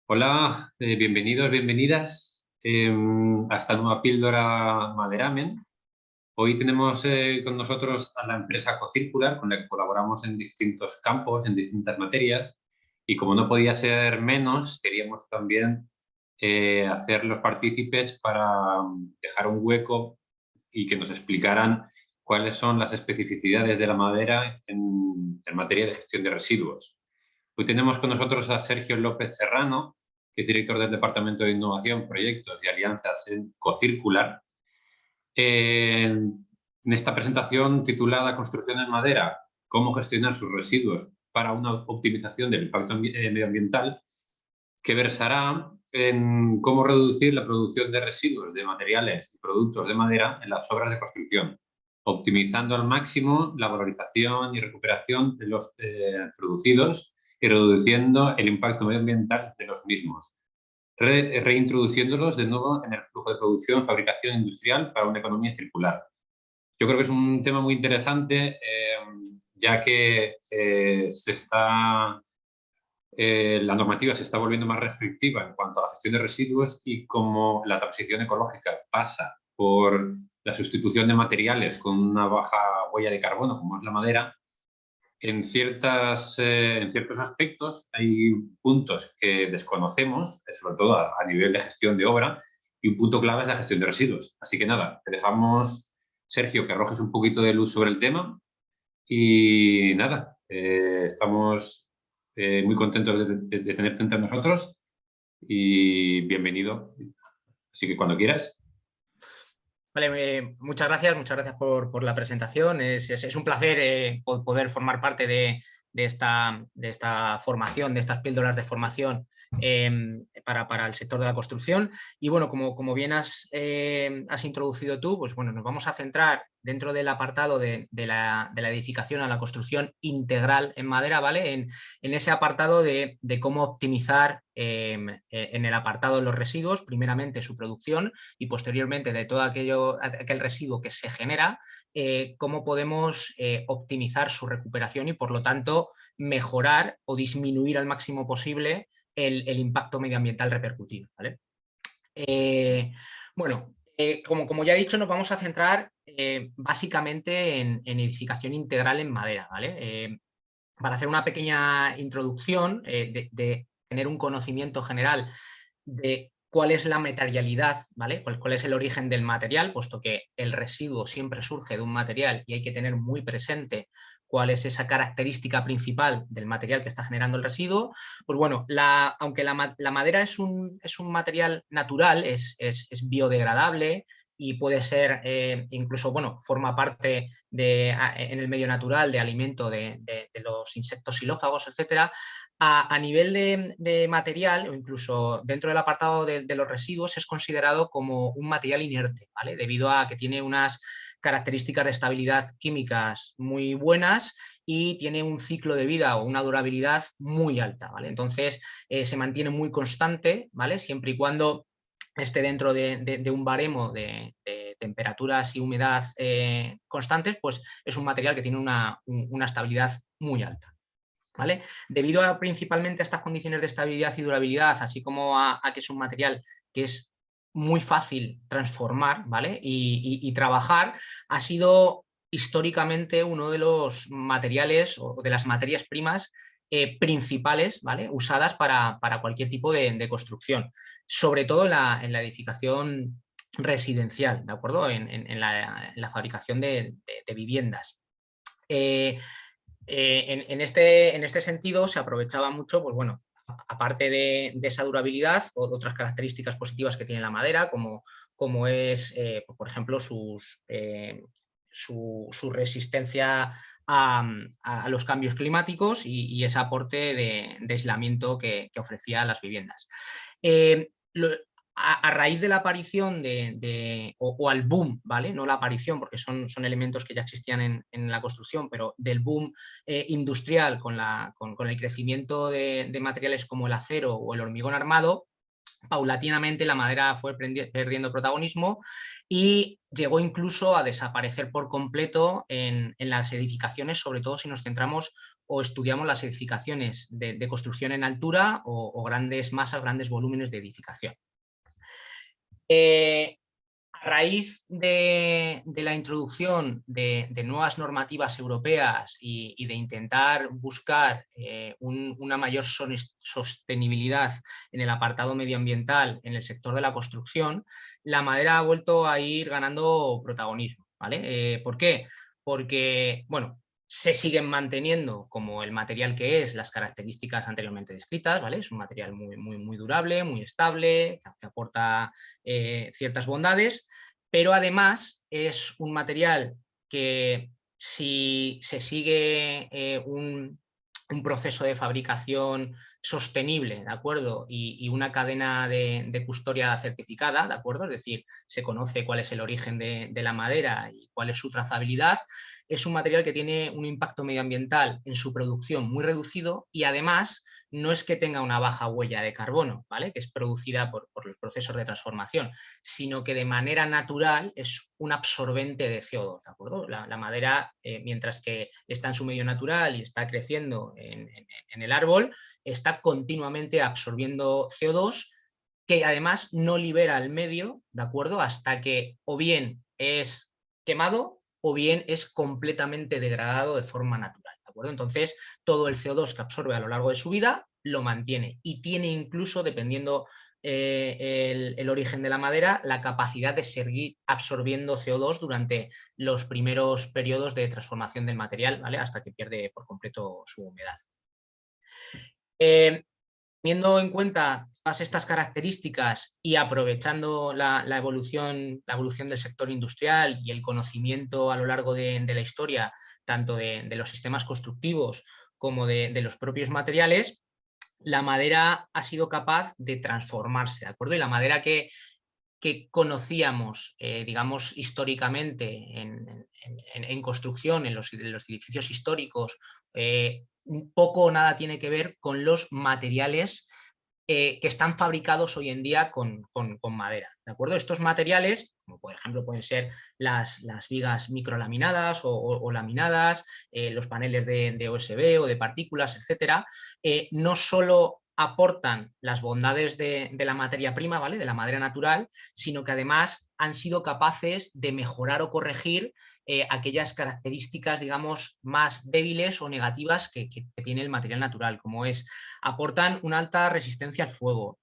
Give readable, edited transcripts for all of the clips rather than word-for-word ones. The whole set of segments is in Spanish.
Hola, bienvenidos, bienvenidas a esta nueva píldora Maderamen. Hoy tenemos con nosotros a la empresa Cocircular, con la que colaboramos en distintos campos, en distintas materias, y como no podía ser menos, queríamos también hacerlos partícipes para dejar un hueco y que nos explicaran cuáles son las especificidades de la madera en materia de gestión de residuos. Hoy tenemos con nosotros a Sergio López Serrano, que es director del Departamento de Innovación, Proyectos y Alianzas en Cocircular. En esta presentación titulada Construcción en madera, cómo gestionar sus residuos para una optimización del impacto medioambiental, que versará en cómo reducir la producción de residuos de materiales y productos de madera en las obras de construcción, optimizando al máximo la valorización y recuperación de los producidos y reduciendo el impacto medioambiental de los mismos, reintroduciéndolos de nuevo en el flujo de producción, fabricación industrial para una economía circular. Yo creo que es un tema muy interesante, ya que la normativa se está volviendo más restrictiva en cuanto a la gestión de residuos, y como la transición ecológica pasa por la sustitución de materiales con una baja huella de carbono, como es la madera, en ciertos aspectos hay puntos que desconocemos, sobre todo a nivel de gestión de obra, y un punto clave es la gestión de residuos. Así que nada, te dejamos, Sergio, que arrojes un poquito de luz sobre el tema. Y nada, estamos muy contentos de tenerte entre nosotros y bienvenido. Así que cuando quieras. Vale, muchas gracias por la presentación. Es un placer poder formar parte de esta formación, de estas píldoras de formación para el sector de la construcción. Y bueno, como bien has introducido tú, pues bueno, nos vamos a centrar dentro del apartado de la edificación a la construcción integral en madera, ¿vale? En ese apartado de cómo optimizar en el apartado de los residuos, primeramente su producción y posteriormente de todo aquel residuo que se genera, cómo podemos optimizar su recuperación y por lo tanto mejorar o disminuir al máximo posible el impacto medioambiental repercutido, ¿vale? Bueno, como ya he dicho, nos vamos a centrar básicamente en edificación integral en madera, ¿vale? Para hacer una pequeña introducción, de tener un conocimiento general de cuál es la materialidad, ¿vale? Cuál es el origen del material, puesto que el residuo siempre surge de un material y hay que tener muy presente cuál es esa característica principal del material que está generando el residuo. Pues bueno, aunque la madera es un material natural, es biodegradable y puede ser incluso, bueno, forma parte en el medio natural de alimento de los insectos xilófagos, etcétera. A nivel de material o incluso dentro del apartado de los residuos es considerado como un material inerte, ¿vale? Debido a que tiene unas características de estabilidad químicas muy buenas y tiene un ciclo de vida o una durabilidad muy alta, ¿vale? Entonces se mantiene muy constante, ¿vale? Siempre y cuando esté dentro de un baremo de temperaturas y humedad constantes, pues es un material que tiene una estabilidad muy alta, ¿vale? Debido principalmente a estas condiciones de estabilidad y durabilidad, así como a que es un material que es muy fácil transformar, ¿vale? y trabajar, ha sido históricamente uno de los materiales o de las materias primas principales, ¿vale? Usadas para cualquier tipo de construcción, sobre todo en la edificación residencial, ¿de acuerdo? En la fabricación de viviendas. En este sentido se aprovechaba mucho, pues bueno, aparte de esa durabilidad, otras características positivas que tiene la madera, como es, por ejemplo, su resistencia a los cambios climáticos y ese aporte de aislamiento que ofrecía a las viviendas. A raíz de la aparición o al boom, ¿vale? No la aparición, porque son elementos que ya existían en la construcción, pero del boom industrial con el crecimiento de materiales como el acero o el hormigón armado, paulatinamente la madera fue perdiendo protagonismo y llegó incluso a desaparecer por completo en las edificaciones, sobre todo si nos centramos o estudiamos las edificaciones de construcción en altura o grandes masas, grandes volúmenes de edificación. A raíz de la introducción de nuevas normativas europeas y de intentar buscar una mayor sostenibilidad en el apartado medioambiental en el sector de la construcción, la madera ha vuelto a ir ganando protagonismo, ¿vale? ¿Por qué? Porque, bueno, se siguen manteniendo como el material que es, las características anteriormente descritas, ¿vale? Es un material muy durable, muy estable, que aporta ciertas bondades, pero además es un material que si se sigue un proceso de fabricación sostenible, ¿de acuerdo? Y una cadena de custodia certificada, ¿de acuerdo? Es decir, se conoce cuál es el origen de la madera y cuál es su trazabilidad. Es un material que tiene un impacto medioambiental en su producción muy reducido y además no es que tenga una baja huella de carbono, ¿vale? Que es producida por los procesos de transformación, sino que de manera natural es un absorbente de CO2, ¿de acuerdo? La madera, mientras que está en su medio natural y está creciendo en el árbol, está continuamente absorbiendo CO2 que además no libera al medio, ¿de acuerdo? Hasta que o bien es quemado o bien es completamente degradado de forma natural, ¿de acuerdo? Entonces, todo el CO2 que absorbe a lo largo de su vida lo mantiene y tiene incluso, dependiendo el origen de la madera, la capacidad de seguir absorbiendo CO2 durante los primeros periodos de transformación del material, ¿vale? Hasta que pierde por completo su humedad. Teniendo en cuenta todas estas características y aprovechando la evolución del sector industrial y el conocimiento a lo largo de la historia, tanto de los sistemas constructivos como de los propios materiales, la madera ha sido capaz de transformarse, ¿de acuerdo? Y la madera que conocíamos, digamos, históricamente en construcción, en los edificios históricos, poco o nada tiene que ver con los materiales que están fabricados hoy en día con madera, ¿de acuerdo? Estos materiales, como por ejemplo pueden ser las vigas microlaminadas o laminadas, los paneles de OSB o de partículas, etcétera, no solo aportan las bondades de la materia prima, ¿vale? De la madera natural, sino que además han sido capaces de mejorar o corregir aquellas características, digamos, más débiles o negativas que tiene el material natural, como es, aportan una alta resistencia al fuego,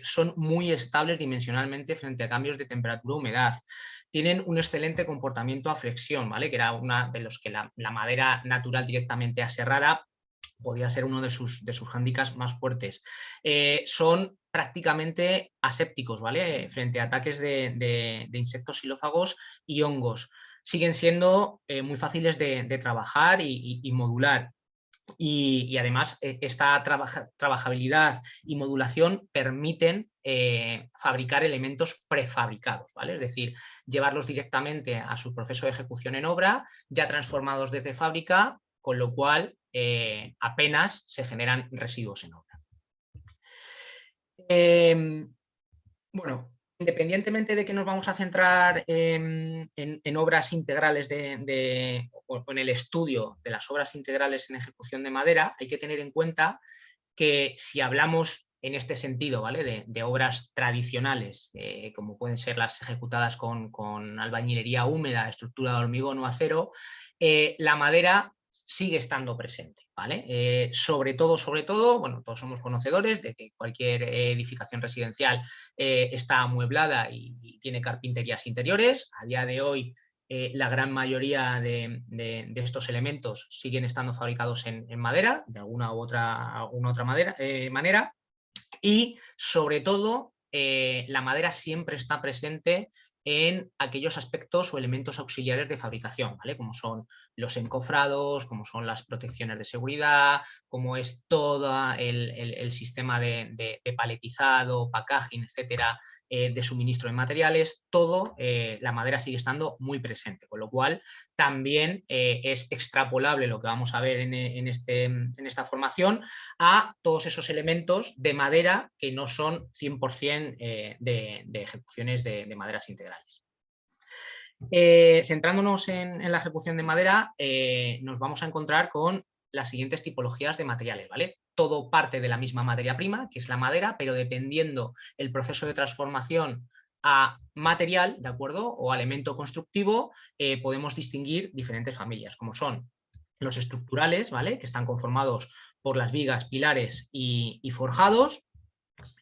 son muy estables dimensionalmente frente a cambios de temperatura o humedad, tienen un excelente comportamiento a flexión, ¿vale? Que era una de los que la madera natural directamente aserrada podía ser uno de sus hándicaps más fuertes. Son prácticamente asépticos, ¿vale? Frente a ataques de insectos xilófagos y hongos. Siguen siendo muy fáciles de trabajar y modular. Y además esta trabajabilidad y modulación permiten fabricar elementos prefabricados, ¿vale? Es decir, llevarlos directamente a su proceso de ejecución en obra, ya transformados desde fábrica, con lo cual apenas se generan residuos en obra. Bueno, independientemente de que nos vamos a centrar en obras integrales o en el estudio de las obras integrales en ejecución de madera, hay que tener en cuenta que si hablamos en este sentido, ¿vale? de obras tradicionales, como pueden ser las ejecutadas con albañilería húmeda, estructura de hormigón o acero, la madera sigue estando presente, ¿vale? Sobre todo, bueno, todos somos conocedores de que cualquier edificación residencial está amueblada y tiene carpinterías interiores. A día de hoy, la gran mayoría de estos elementos siguen estando fabricados en madera, de alguna u otra manera, y sobre todo la madera siempre está presente en aquellos aspectos o elementos auxiliares de fabricación, ¿vale? Como son los encofrados, como son las protecciones de seguridad, como es todo el sistema de paletizado, packaging, etcétera, de suministro de materiales, todo la madera sigue estando muy presente, con lo cual también es extrapolable lo que vamos a ver en esta formación a todos esos elementos de madera que no son 100% de ejecuciones de maderas integrales. Centrándonos en la ejecución de madera, nos vamos a encontrar con las siguientes tipologías de materiales, ¿vale? Todo parte de la misma materia prima, que es la madera, pero dependiendo el proceso de transformación a material, ¿de acuerdo? O a elemento constructivo, podemos distinguir diferentes familias, como son los estructurales, ¿vale? Que están conformados por las vigas, pilares y forjados.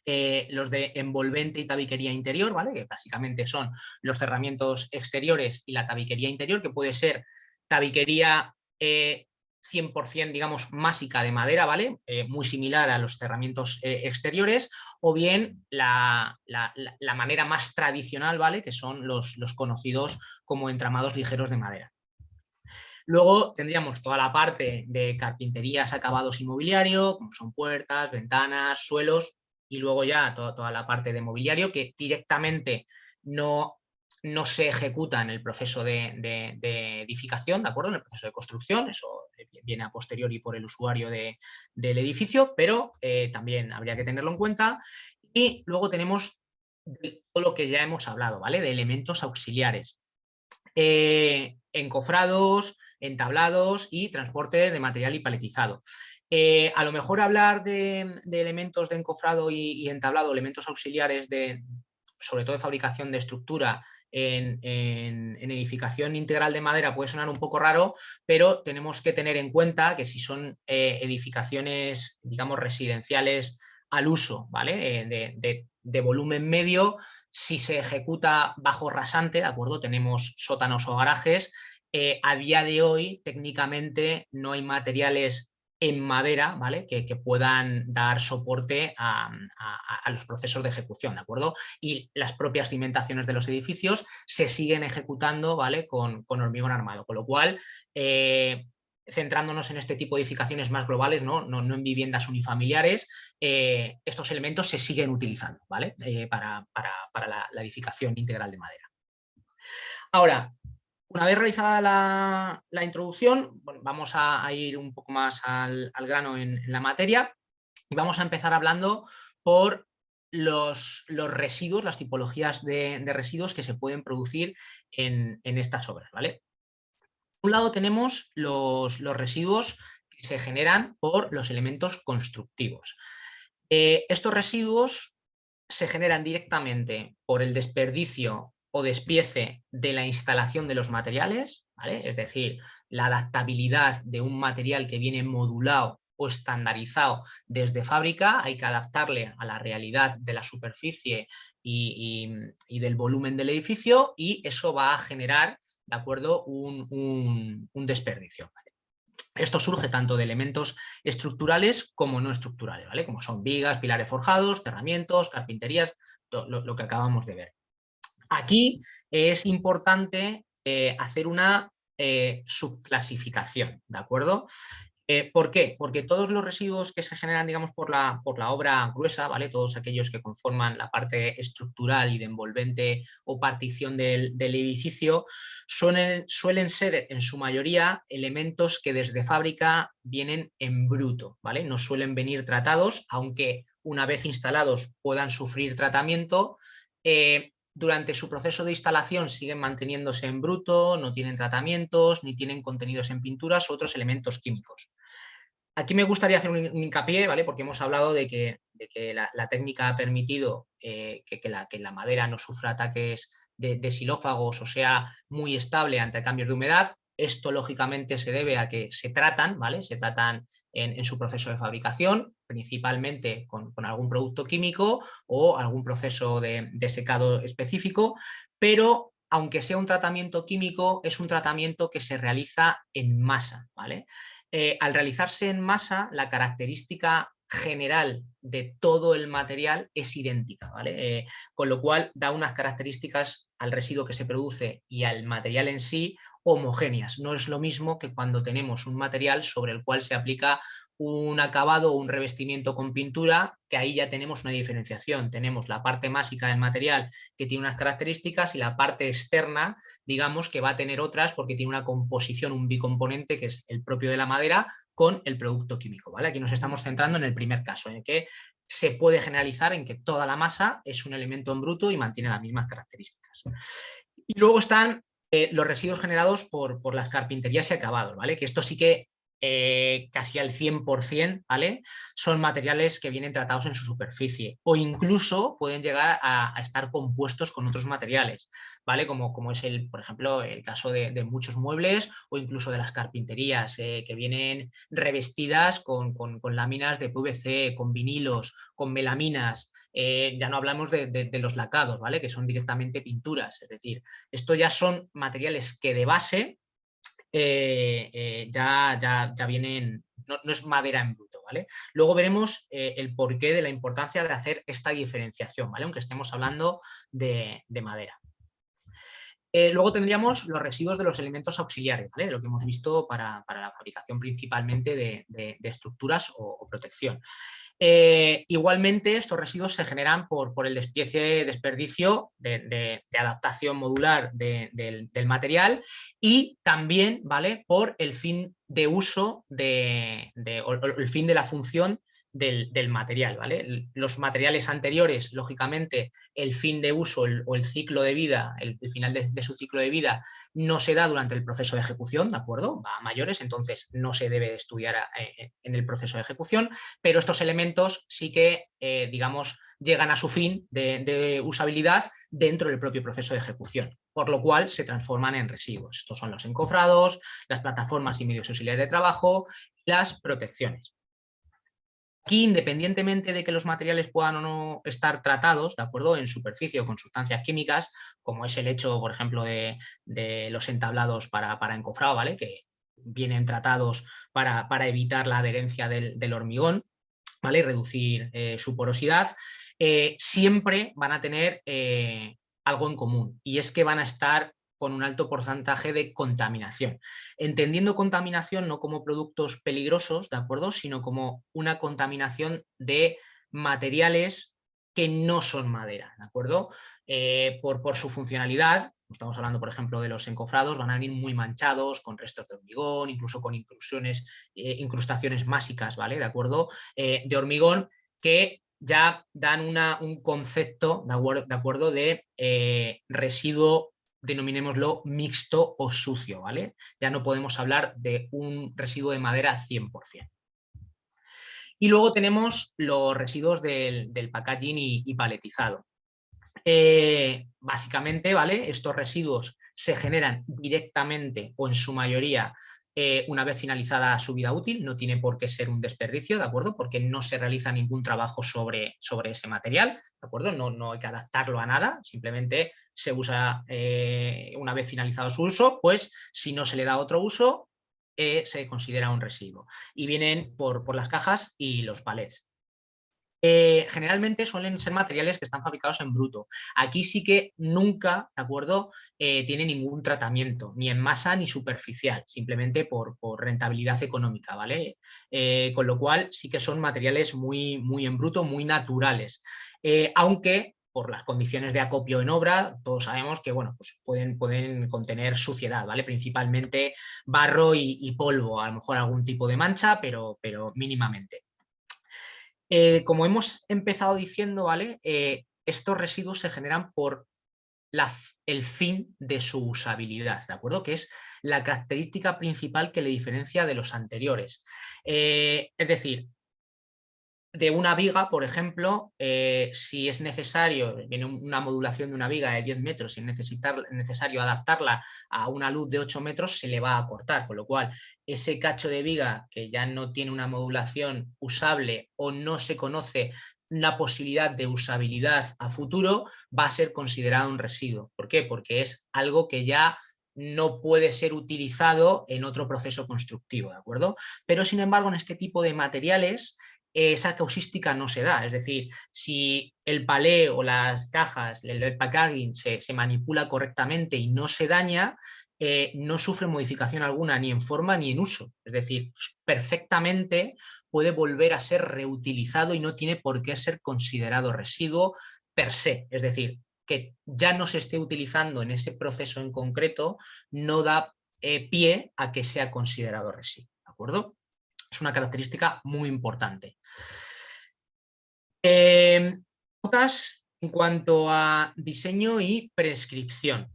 Los de envolvente y tabiquería interior, ¿vale? Que básicamente son los cerramientos exteriores y la tabiquería interior, que puede ser tabiquería 100%, digamos, másica de madera, ¿vale? Muy similar a los cerramientos exteriores, o bien la manera más tradicional, ¿vale? Que son los conocidos como entramados ligeros de madera. Luego tendríamos toda la parte de carpinterías, acabados y mobiliario, como son puertas, ventanas, suelos, y luego ya toda la parte de mobiliario que directamente no se ejecuta en el proceso de edificación, ¿de acuerdo? En el proceso de construcción, eso viene a posteriori por el usuario del edificio, pero también habría que tenerlo en cuenta. Y luego tenemos todo lo que ya hemos hablado, ¿vale? De elementos auxiliares. Encofrados, entablados y transporte de material y paletizado. A lo mejor hablar de elementos de encofrado y entablado, elementos auxiliares sobre todo de fabricación de estructura en edificación integral de madera puede sonar un poco raro, pero tenemos que tener en cuenta que si son edificaciones, digamos, residenciales al uso, ¿vale? De volumen medio, si se ejecuta bajo rasante, ¿de acuerdo? Tenemos sótanos o garajes. A día de hoy, técnicamente, no hay materiales en madera, ¿vale? Que puedan dar soporte a los procesos de ejecución, ¿de acuerdo? Y las propias cimentaciones de los edificios se siguen ejecutando, ¿vale? Con hormigón armado, con lo cual, centrándonos en este tipo de edificaciones más globales, no en viviendas unifamiliares, estos elementos se siguen utilizando, ¿vale? Para la edificación integral de madera. Ahora, una vez realizada la introducción, bueno, vamos a ir un poco más al grano en la materia y vamos a empezar hablando por los residuos, las tipologías de residuos que se pueden producir en estas obras, ¿vale? Por un lado tenemos los residuos que se generan por los elementos constructivos. Estos residuos se generan directamente por el desperdicio o despiece de la instalación de los materiales, ¿vale? Es decir, la adaptabilidad de un material que viene modulado o estandarizado desde fábrica, hay que adaptarle a la realidad de la superficie y del volumen del edificio, y eso va a generar, ¿de acuerdo?, un desperdicio, ¿vale? Esto surge tanto de elementos estructurales como no estructurales, ¿vale? Como son vigas, pilares forjados, cerramientos, carpinterías, lo que acabamos de ver. Aquí es importante hacer una subclasificación, ¿de acuerdo? ¿Por qué? Porque todos los residuos que se generan, digamos, por la obra gruesa, ¿vale? Todos aquellos que conforman la parte estructural y de envolvente o partición del edificio, suelen ser en su mayoría elementos que desde fábrica vienen en bruto, ¿vale? No suelen venir tratados, aunque una vez instalados puedan sufrir tratamiento. Durante su proceso de instalación siguen manteniéndose en bruto, no tienen tratamientos, ni tienen contenidos en pinturas u otros elementos químicos. Aquí me gustaría hacer un hincapié, ¿vale? Porque hemos hablado de que la técnica ha permitido que la madera no sufra ataques de xilófagos o sea muy estable ante cambios de humedad. Esto lógicamente se debe a que se tratan, ¿vale? Se tratan en su proceso de fabricación, principalmente con algún producto químico o algún proceso de secado específico, pero aunque sea un tratamiento químico, es un tratamiento que se realiza en masa, ¿vale? Al realizarse en masa, la característica general de todo el material es idéntica, ¿vale? Con lo cual da unas características al residuo que se produce y al material en sí homogéneas. No es lo mismo que cuando tenemos un material sobre el cual se aplica un acabado o un revestimiento con pintura, que ahí ya tenemos una diferenciación. Tenemos la parte másica del material que tiene unas características y la parte externa, digamos, que va a tener otras porque tiene una composición, un bicomponente que es el propio de la madera con el producto químico, ¿vale? Aquí nos estamos centrando en el primer caso, en el que se puede generalizar en que toda la masa es un elemento en bruto y mantiene las mismas características. Y luego están los residuos generados por las carpinterías y acabados, ¿vale? Que esto sí que casi al 100%, ¿vale? Son materiales que vienen tratados en su superficie o incluso pueden llegar a estar compuestos con otros materiales, ¿vale? Como es, por ejemplo, el caso de muchos muebles o incluso de las carpinterías que vienen revestidas con láminas de PVC, con vinilos, con melaminas. Ya no hablamos de los lacados, ¿vale? Que son directamente pinturas. Es decir, esto ya son materiales que de base ya vienen, no es madera en bruto, ¿vale? Luego veremos el porqué de la importancia de hacer esta diferenciación, ¿vale? Aunque estemos hablando de madera. Luego tendríamos los residuos de los elementos auxiliares, ¿vale? De lo que hemos visto para la fabricación principalmente de estructuras o protección. Igualmente, estos residuos se generan por el desperdicio de adaptación modular del material y también, ¿vale?, por el fin de uso o el fin de la función del material, ¿vale? Los materiales anteriores, lógicamente, el fin de uso o el ciclo de vida, el final de su ciclo de vida no se da durante el proceso de ejecución, ¿de acuerdo? Va a mayores, entonces no se debe estudiar en el proceso de ejecución, pero estos elementos sí que, digamos, llegan a su fin de usabilidad dentro del propio proceso de ejecución, por lo cual se transforman en residuos. Estos son los encofrados, las plataformas y medios auxiliares de trabajo, las protecciones. Aquí, independientemente de que los materiales puedan o no estar tratados, ¿de acuerdo?, en superficie o con sustancias químicas, como es el hecho, por ejemplo, de los entablados para encofrado, ¿vale?, que vienen tratados para evitar la adherencia del hormigón, ¿vale?, y reducir su porosidad, siempre van a tener algo en común, y es que van a estar con un alto porcentaje de contaminación. Entendiendo contaminación no como productos peligrosos, ¿de acuerdo?, sino como una contaminación de materiales que no son madera, ¿de acuerdo? Por su funcionalidad, estamos hablando, por ejemplo, de los encofrados, van a venir muy manchados, con restos de hormigón, incluso con incrustaciones másicas, ¿vale?, ¿de acuerdo?, de hormigón, que ya dan un concepto, ¿de acuerdo?, de residuo, denominémoslo mixto o sucio, ¿vale? Ya no podemos hablar de un residuo de madera 100%. Y luego tenemos los residuos del packaging y paletizado. Básicamente, ¿vale?, estos residuos se generan directamente o en su mayoría una vez finalizada su vida útil, no tiene por qué ser un desperdicio, ¿de acuerdo?, porque no se realiza ningún trabajo sobre ese material, ¿de acuerdo? No hay que adaptarlo a nada, simplemente se usa una vez finalizado su uso, pues si no se le da otro uso, se considera un residuo. Y vienen por las cajas y los palets. Generalmente suelen ser materiales que están fabricados en bruto. Aquí sí que nunca, ¿de acuerdo?, tiene ningún tratamiento, ni en masa ni superficial, simplemente por rentabilidad económica, ¿vale? Con lo cual sí que son materiales muy, muy en bruto, muy naturales. Aunque por las condiciones de acopio en obra, todos sabemos que, bueno, pues pueden contener suciedad, ¿vale? Principalmente barro y polvo, a lo mejor algún tipo de mancha, pero mínimamente. Como hemos empezado diciendo, ¿vale?, estos residuos se generan por el fin de su usabilidad, ¿de acuerdo?, que es la característica principal que le diferencia de los anteriores. Es decir, de una viga, por ejemplo, si es necesario, viene una modulación de una viga de 10 metros, si es necesario adaptarla a una luz de 8 metros, se le va a cortar, con lo cual ese cacho de viga que ya no tiene una modulación usable o no se conoce la posibilidad de usabilidad a futuro, va a ser considerado un residuo. ¿Por qué? Porque es algo que ya no puede ser utilizado en otro proceso constructivo, ¿de acuerdo? Pero, sin embargo, en este tipo de materiales, esa causística no se da. Es decir, si el palé o las cajas, el packaging se manipula correctamente y no se daña, no sufre modificación alguna ni en forma ni en uso. Es decir, perfectamente puede volver a ser reutilizado y no tiene por qué ser considerado residuo per se. Es decir, que ya no se esté utilizando en ese proceso en concreto no da pie a que sea considerado residuo. ¿De acuerdo? Es una característica muy importante. Notas en cuanto a diseño y prescripción.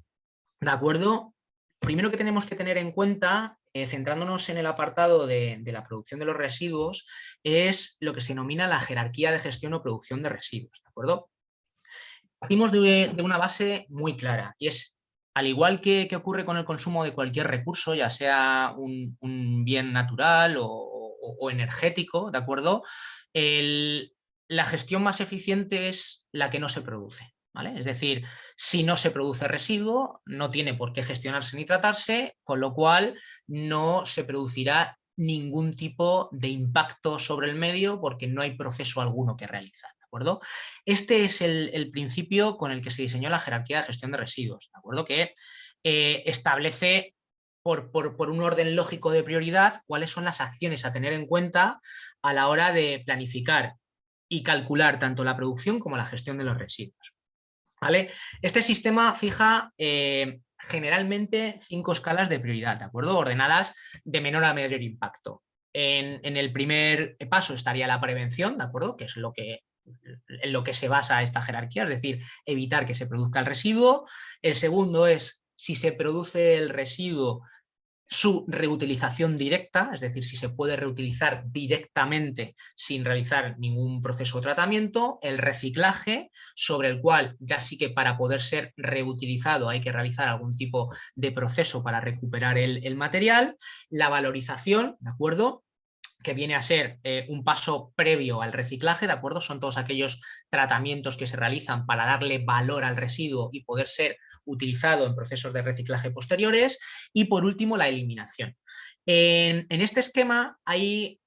¿De acuerdo? Lo primero que tenemos que tener en cuenta centrándonos en el apartado de la producción de los residuos, es lo que se denomina la jerarquía de gestión o producción de residuos, ¿de acuerdo? Partimos de una base muy clara y es, al igual que ocurre con el consumo de cualquier recurso, ya sea un bien natural o energético, ¿de acuerdo? La gestión más eficiente es la que no se produce, ¿vale? Es decir, si no se produce residuo, no tiene por qué gestionarse ni tratarse, con lo cual no se producirá ningún tipo de impacto sobre el medio porque no hay proceso alguno que realizar, ¿de acuerdo? Este es el principio con el que se diseñó la jerarquía de gestión de residuos, ¿de acuerdo? Que establece por un orden lógico de prioridad cuáles son las acciones a tener en cuenta a la hora de planificar y calcular tanto la producción como la gestión de los residuos, ¿vale? Este sistema fija generalmente 5 escalas de prioridad, ¿de acuerdo? Ordenadas de menor a mayor impacto. En el primer paso estaría la prevención, ¿de acuerdo? Que es en lo que se basa esta jerarquía, es decir, evitar que se produzca el residuo. El segundo es, si se produce el residuo, su reutilización directa, es decir, si se puede reutilizar directamente sin realizar ningún proceso o tratamiento, el reciclaje, sobre el cual ya sí que para poder ser reutilizado hay que realizar algún tipo de proceso para recuperar el material, la valorización, ¿de acuerdo?, que viene a ser un paso previo al reciclaje, ¿de acuerdo? Son todos aquellos tratamientos que se realizan para darle valor al residuo y poder ser utilizado en procesos de reciclaje posteriores. Y por último, la eliminación. En este esquema hay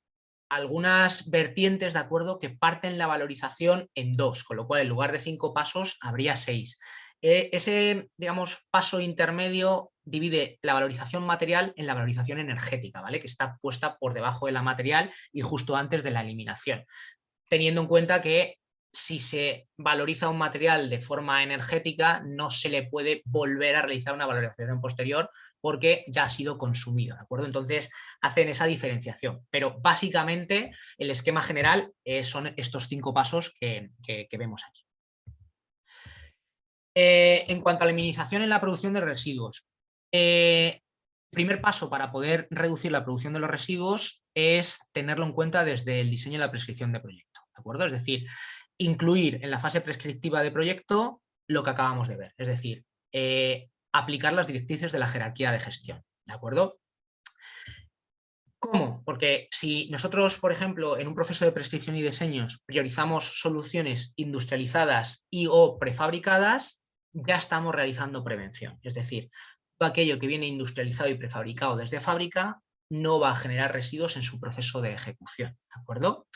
algunas vertientes, ¿de acuerdo?, que parten la valorización en 2, con lo cual en lugar de 5 pasos habría 6. Ese, digamos, paso intermedio divide la valorización material en la valorización energética, ¿vale?, que está puesta por debajo de la material y justo antes de la eliminación, teniendo en cuenta que si se valoriza un material de forma energética no se le puede volver a realizar una valorización posterior porque ya ha sido consumido, ¿de acuerdo? Entonces hacen esa diferenciación, pero básicamente el esquema general son estos 5 pasos que vemos aquí. En cuanto a la minimización en la producción de residuos, el primer paso para poder reducir la producción de los residuos es tenerlo en cuenta desde el diseño y la prescripción de proyecto, ¿de acuerdo? Es decir, incluir en la fase prescriptiva de proyecto lo que acabamos de ver, es decir, aplicar las directrices de la jerarquía de gestión, ¿de acuerdo? ¿Cómo? Porque si nosotros, por ejemplo, en un proceso de prescripción y diseños priorizamos soluciones industrializadas y o prefabricadas, ya estamos realizando prevención. Es decir, todo aquello que viene industrializado y prefabricado desde fábrica no va a generar residuos en su proceso de ejecución, ¿de acuerdo?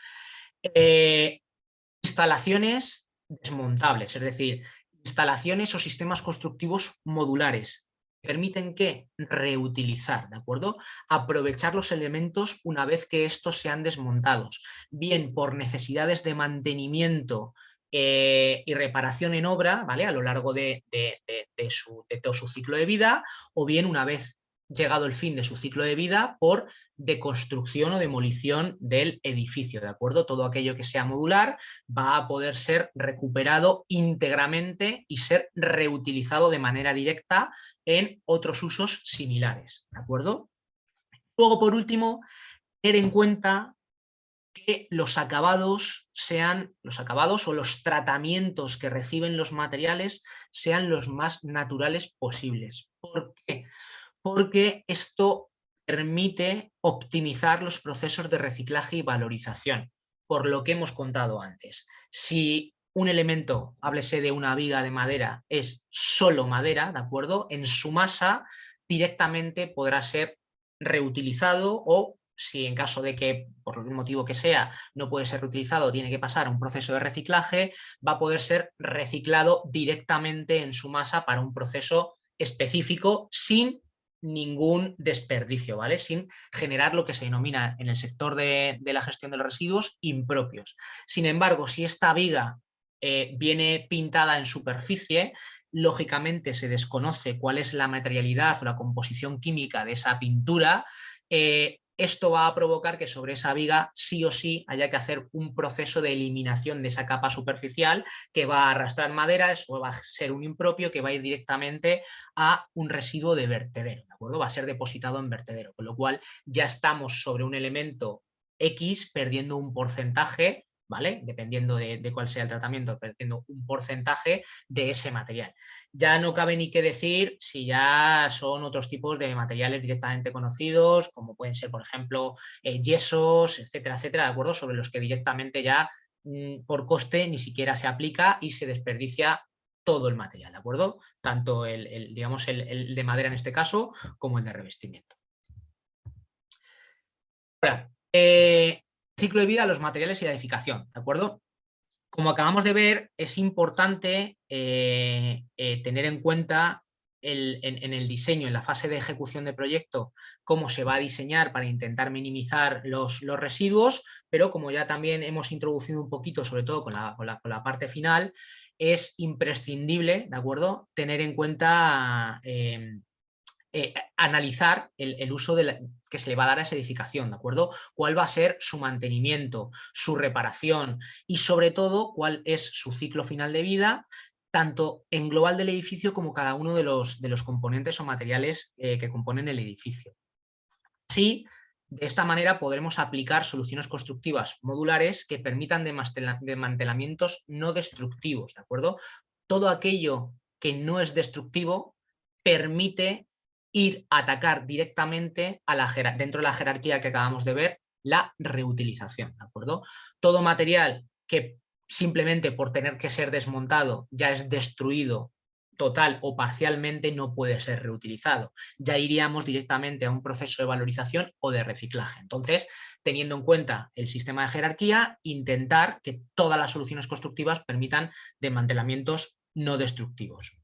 Instalaciones desmontables, es decir, instalaciones o sistemas constructivos modulares. Permiten que reutilizar, ¿de acuerdo? Aprovechar los elementos una vez que estos sean desmontados, bien por necesidades de mantenimiento y reparación en obra, ¿vale?, a lo largo de todo su ciclo de vida, o bien una vez llegado el fin de su ciclo de vida por deconstrucción o demolición del edificio, ¿de acuerdo? Todo aquello que sea modular va a poder ser recuperado íntegramente y ser reutilizado de manera directa en otros usos similares, ¿de acuerdo? Luego, por último, tener en cuenta que los acabados o los tratamientos que reciben los materiales sean los más naturales posibles. ¿Por qué? Porque esto permite optimizar los procesos de reciclaje y valorización, por lo que hemos contado antes. Si un elemento, háblese de una viga de madera, es solo madera, ¿de acuerdo?, en su masa directamente podrá ser reutilizado, o si en caso de que, por el motivo que sea, no puede ser reutilizado, tiene que pasar a un proceso de reciclaje, va a poder ser reciclado directamente en su masa para un proceso específico sin ningún desperdicio, ¿vale?, sin generar lo que se denomina en el sector de la gestión de los residuos impropios. Sin embargo, si esta viga viene pintada en superficie, lógicamente se desconoce cuál es la materialidad o la composición química de esa pintura, esto va a provocar que sobre esa viga sí o sí haya que hacer un proceso de eliminación de esa capa superficial que va a arrastrar madera, eso va a ser un impropio que va a ir directamente a un residuo de vertedero, ¿de acuerdo? Va a ser depositado en vertedero, con lo cual ya estamos sobre un elemento X perdiendo un porcentaje, ¿vale? Dependiendo de cuál sea el tratamiento, perdiendo un porcentaje de ese material. Ya no cabe ni qué decir si ya son otros tipos de materiales directamente conocidos, como pueden ser, por ejemplo, yesos, etcétera, etcétera, ¿de acuerdo? Sobre los que directamente ya por coste ni siquiera se aplica y se desperdicia todo el material, ¿de acuerdo? Tanto digamos, el de madera en este caso, como el de revestimiento. Ahora, ciclo de vida de los materiales y la edificación, ¿de acuerdo? Como acabamos de ver, es importante tener en cuenta en el diseño, en la fase de ejecución de proyecto, cómo se va a diseñar para intentar minimizar los residuos, pero como ya también hemos introducido un poquito, sobre todo con la parte final, es imprescindible, ¿de acuerdo?, tener en cuenta analizar el uso que se le va a dar a esa edificación, ¿de acuerdo? Cuál va a ser su mantenimiento, su reparación y sobre todo cuál es su ciclo final de vida, tanto en global del edificio como cada uno de los componentes o materiales que componen el edificio. Así, de esta manera podremos aplicar soluciones constructivas modulares que permitan desmantelamientos no destructivos, ¿de acuerdo? Todo aquello que no es destructivo permite ir a atacar directamente dentro de la jerarquía que acabamos de ver, la reutilización, ¿de acuerdo? Todo material que simplemente por tener que ser desmontado ya es destruido total o parcialmente no puede ser reutilizado. Ya iríamos directamente a un proceso de valorización o de reciclaje. Entonces, teniendo en cuenta el sistema de jerarquía, intentar que todas las soluciones constructivas permitan desmantelamientos no destructivos.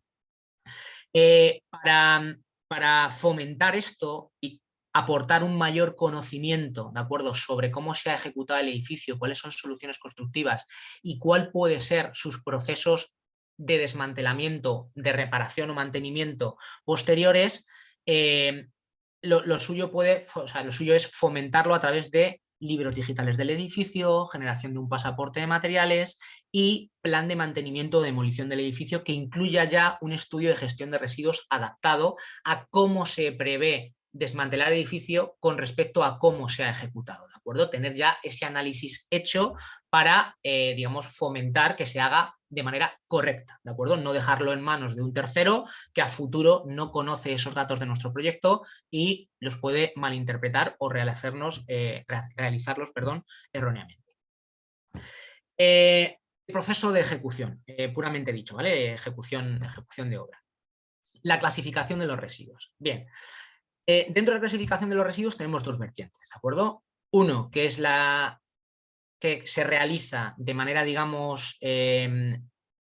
Para fomentar esto y aportar un mayor conocimiento, ¿de acuerdo?, sobre cómo se ha ejecutado el edificio, cuáles son soluciones constructivas y cuál puede ser sus procesos de desmantelamiento, de reparación o mantenimiento posteriores, lo suyo es fomentarlo a través de libros digitales del edificio, generación de un pasaporte de materiales y plan de mantenimiento o demolición del edificio que incluya ya un estudio de gestión de residuos adaptado a cómo se prevé desmantelar el edificio con respecto a cómo se ha ejecutado, ¿de acuerdo? Tener ya ese análisis hecho para, digamos, fomentar que se haga de manera correcta, ¿de acuerdo? No dejarlo en manos de un tercero que a futuro no conoce esos datos de nuestro proyecto y los puede malinterpretar o realizarlos erróneamente. El proceso de ejecución, puramente dicho, ¿vale? Ejecución de obra. La clasificación de los residuos. Bien, dentro de la clasificación de los residuos tenemos dos vertientes, ¿de acuerdo? Uno, que es la que se realiza de manera, digamos,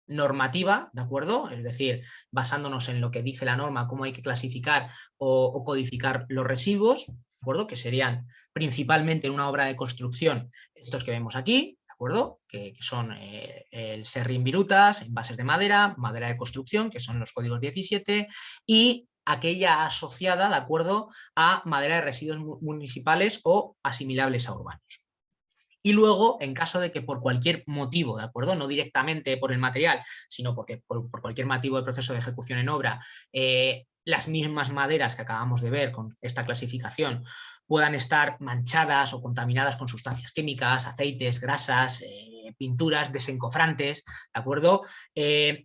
normativa, ¿de acuerdo? Es decir, basándonos en lo que dice la norma, cómo hay que clasificar o codificar los residuos, ¿de acuerdo? Que serían principalmente en una obra de construcción estos que vemos aquí, ¿de acuerdo? Que son el serrín virutas, envases de madera, madera de construcción, que son los códigos 17, y aquella asociada, ¿de acuerdo?, a madera de residuos municipales o asimilables a urbanos. Y luego, en caso de que por cualquier motivo, ¿de acuerdo?, no directamente por el material, sino porque por cualquier motivo de proceso de ejecución en obra, las mismas maderas que acabamos de ver con esta clasificación puedan estar manchadas o contaminadas con sustancias químicas, aceites, grasas, pinturas, desencofrantes, ¿de acuerdo?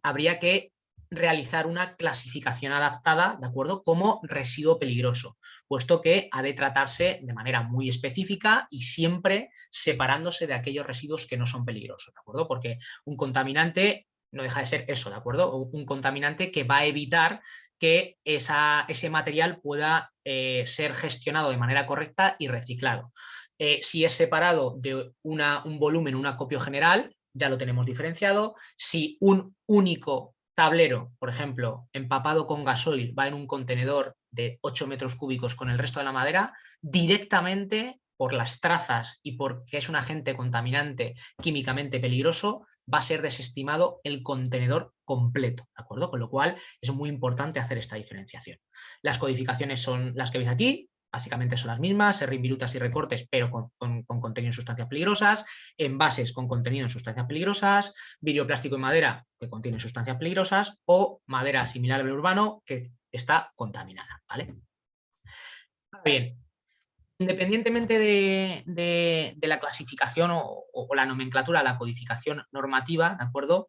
Habría que realizar una clasificación adaptada, ¿de acuerdo?, como residuo peligroso, puesto que ha de tratarse de manera muy específica y siempre separándose de aquellos residuos que no son peligrosos, ¿de acuerdo? Porque un contaminante no deja de ser eso, ¿de acuerdo? Un contaminante que va a evitar que ese material pueda ser gestionado de manera correcta y reciclado. Si es separado de un volumen, un acopio general, ya lo tenemos diferenciado. Si un único tablero, por ejemplo, empapado con gasoil, va en un contenedor de 8 metros cúbicos con el resto de la madera, directamente por las trazas y porque es un agente contaminante químicamente peligroso, va a ser desestimado el contenedor completo, ¿de acuerdo? Con lo cual es muy importante hacer esta diferenciación. Las codificaciones son las que veis aquí, básicamente son las mismas, virutas y recortes, pero con contenido en sustancias peligrosas, envases con contenido en sustancias peligrosas, vidrio plástico y madera que contienen sustancias peligrosas, o madera similar al urbano que está contaminada, ¿vale? Bien, independientemente de la clasificación o la nomenclatura, la codificación normativa, ¿de acuerdo?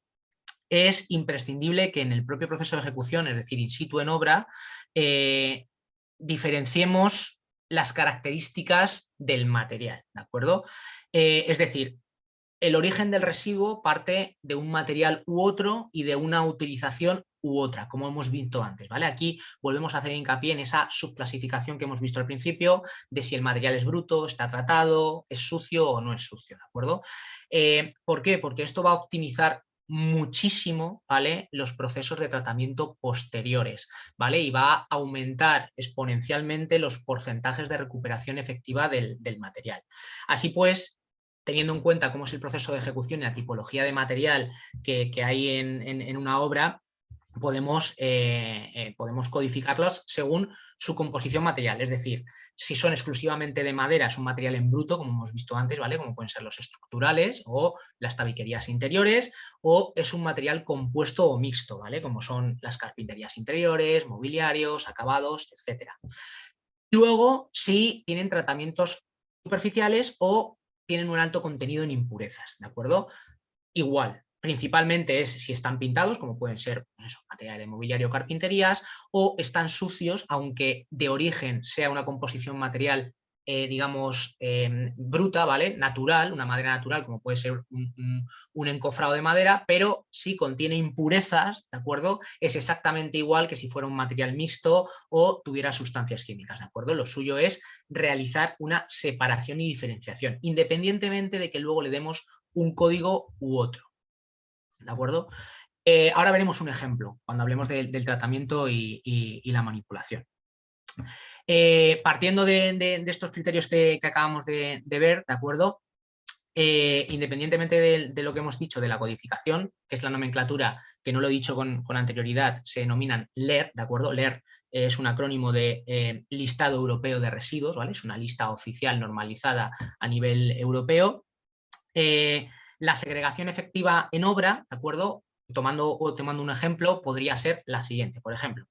Es imprescindible que en el propio proceso de ejecución, es decir, in situ en obra, diferenciemos las características del material, ¿de acuerdo? Es decir, el origen del residuo parte de un material u otro y de una utilización u otra, como hemos visto antes, ¿vale? Aquí volvemos a hacer hincapié en esa subclasificación que hemos visto al principio, de si el material es bruto, está tratado, es sucio o no es sucio, ¿de acuerdo? ¿Por qué? Porque esto va a optimizar muchísimo, ¿vale?, los procesos de tratamiento posteriores, ¿vale? Y va a aumentar exponencialmente los porcentajes de recuperación efectiva del material. Así pues, teniendo en cuenta cómo es el proceso de ejecución y la tipología de material que hay en una obra, podemos codificarlos según su composición material, es decir, si son exclusivamente de madera, es un material en bruto, como hemos visto antes, ¿vale? Como pueden ser los estructurales o las tabiquerías interiores, o es un material compuesto o mixto, ¿vale? Como son las carpinterías interiores, mobiliarios, acabados, etcétera. Luego, si tienen tratamientos superficiales o tienen un alto contenido en impurezas, ¿de acuerdo? Igual, principalmente es si están pintados, como pueden ser pues eso, material de mobiliario o carpinterías, o están sucios, aunque de origen sea una composición material, digamos, bruta, ¿vale? Natural, una madera natural, como puede ser un encofrado de madera, pero si contiene impurezas, ¿de acuerdo? Es exactamente igual que si fuera un material mixto o tuviera sustancias químicas, ¿de acuerdo? Lo suyo es realizar una separación y diferenciación, independientemente de que luego le demos un código u otro, ¿de acuerdo? Ahora veremos un ejemplo cuando hablemos del tratamiento y la manipulación. Partiendo de estos criterios que acabamos de ver, ¿de acuerdo? Independientemente de lo que hemos dicho de la codificación, que es la nomenclatura, que no lo he dicho con anterioridad, se denominan LER, ¿de acuerdo? LER es un acrónimo de Listado Europeo de Residuos, ¿vale? Es una lista oficial normalizada a nivel europeo. La segregación efectiva en obra, ¿de acuerdo? Tomando un ejemplo, podría ser la siguiente. Por ejemplo,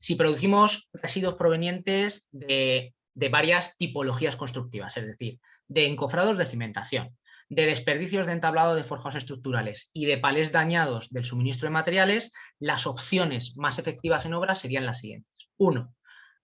si producimos residuos provenientes de varias tipologías constructivas, es decir, de encofrados de cimentación, de desperdicios de entablado de forjados estructurales y de palés dañados del suministro de materiales, las opciones más efectivas en obra serían las siguientes. 1.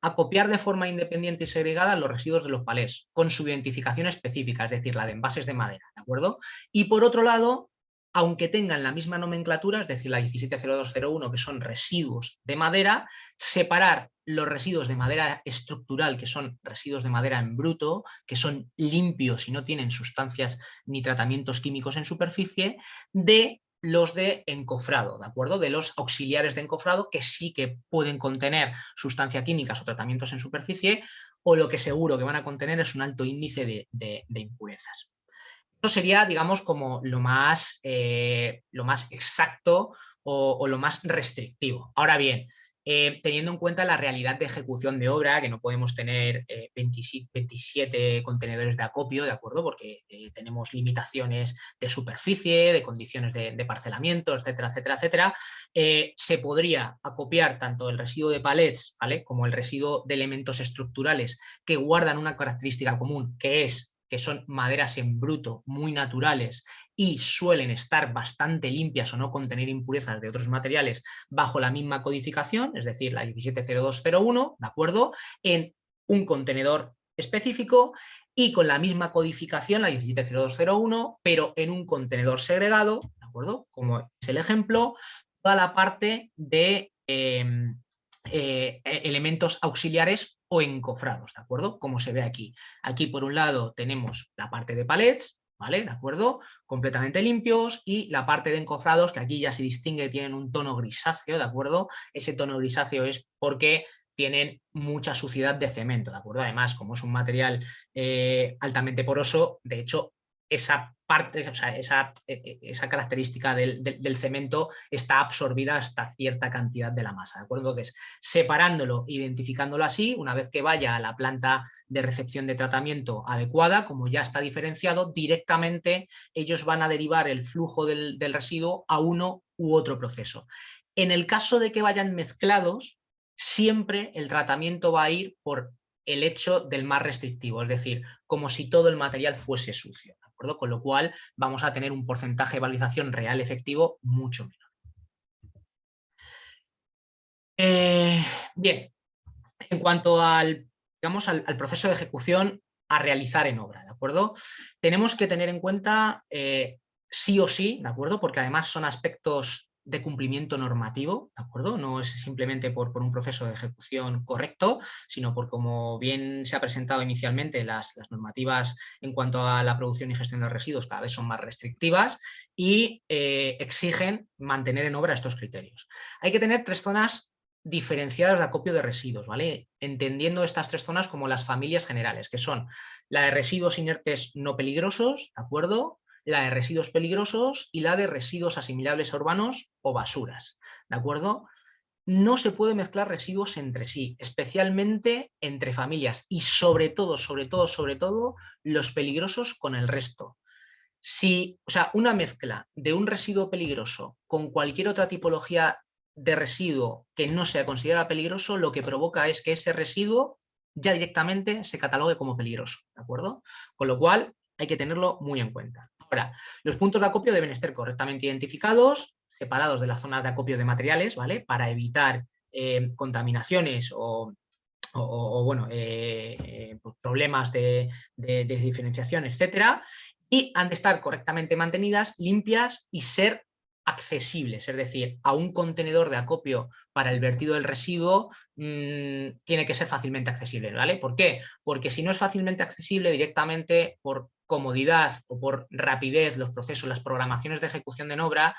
Acopiar de forma independiente y segregada los residuos de los palés, con su identificación específica, es decir, la de envases de madera, ¿de acuerdo? Y por otro lado, aunque tengan la misma nomenclatura, es decir, la 170201, que son residuos de madera, separar los residuos de madera estructural, que son residuos de madera en bruto, que son limpios y no tienen sustancias ni tratamientos químicos en superficie, de los de encofrado, ¿de acuerdo? De los auxiliares de encofrado, que sí que pueden contener sustancias químicas o tratamientos en superficie, o lo que seguro que van a contener es un alto índice de impurezas. Eso sería, digamos, como lo más exacto o lo más restrictivo. Ahora bien, teniendo en cuenta la realidad de ejecución de obra, que no podemos tener 27 contenedores de acopio, ¿de acuerdo? Porque tenemos limitaciones de superficie, de condiciones de parcelamiento, etcétera, etcétera, etcétera. Se podría acopiar tanto el residuo de palets, ¿vale?, como el residuo de elementos estructurales que guardan una característica común, que son maderas en bruto muy naturales y suelen estar bastante limpias o no contener impurezas de otros materiales bajo la misma codificación, es decir, la 170201, ¿de acuerdo?, en un contenedor específico y con la misma codificación, la 170201, pero en un contenedor segregado, ¿de acuerdo?, como es el ejemplo, toda la parte de elementos auxiliares o encofrados, ¿de acuerdo? Como se ve aquí. Aquí, por un lado, tenemos la parte de palets, ¿vale? ¿De acuerdo? Completamente limpios, y la parte de encofrados, que aquí ya se distingue, tienen un tono grisáceo, ¿de acuerdo? Ese tono grisáceo es porque tienen mucha suciedad de cemento, ¿de acuerdo? Además, como es un material altamente poroso, de hecho, esa parte, o sea, esa característica del cemento está absorbida hasta cierta cantidad de la masa, ¿de acuerdo? Entonces, separándolo, identificándolo así, una vez que vaya a la planta de recepción de tratamiento adecuada, como ya está diferenciado, directamente ellos van a derivar el flujo del residuo a uno u otro proceso. En el caso de que vayan mezclados, siempre el tratamiento va a ir por el hecho del más restrictivo, es decir, como si todo el material fuese sucio, ¿de acuerdo? Con lo cual vamos a tener un porcentaje de valorización real efectivo mucho menor. Bien, en cuanto al, digamos, al proceso de ejecución a realizar en obra, ¿de acuerdo? Tenemos que tener en cuenta sí o sí, ¿de acuerdo? Porque además son aspectos de cumplimiento normativo, ¿de acuerdo? No es simplemente por un proceso de ejecución correcto, sino por, como bien se ha presentado inicialmente, las normativas en cuanto a la producción y gestión de residuos cada vez son más restrictivas y exigen mantener en obra estos criterios. Hay que tener 3 zonas diferenciadas de acopio de residuos, ¿vale? Entendiendo estas 3 zonas como las familias generales, que son la de residuos inertes no peligrosos, ¿de acuerdo? La de residuos peligrosos y la de residuos asimilables a urbanos o basuras, ¿de acuerdo? No se puede mezclar residuos entre sí, especialmente entre familias y sobre todo, los peligrosos con el resto. Si, o sea, una mezcla de un residuo peligroso con cualquier otra tipología de residuo que no sea considerado peligroso, lo que provoca es que ese residuo ya directamente se catalogue como peligroso, ¿de acuerdo? Con lo cual hay que tenerlo muy en cuenta. Ahora, los puntos de acopio deben estar correctamente identificados, separados de las zonas de acopio de materiales, ¿vale? Para evitar contaminaciones bueno, problemas de diferenciación, etcétera, y han de estar correctamente mantenidas, limpias y ser accesibles, es decir, a un contenedor de acopio para el vertido del residuo tiene que ser fácilmente accesible, ¿vale? ¿Por qué? Porque si no es fácilmente accesible, directamente por comodidad o por rapidez, los procesos, las programaciones de ejecución de obra,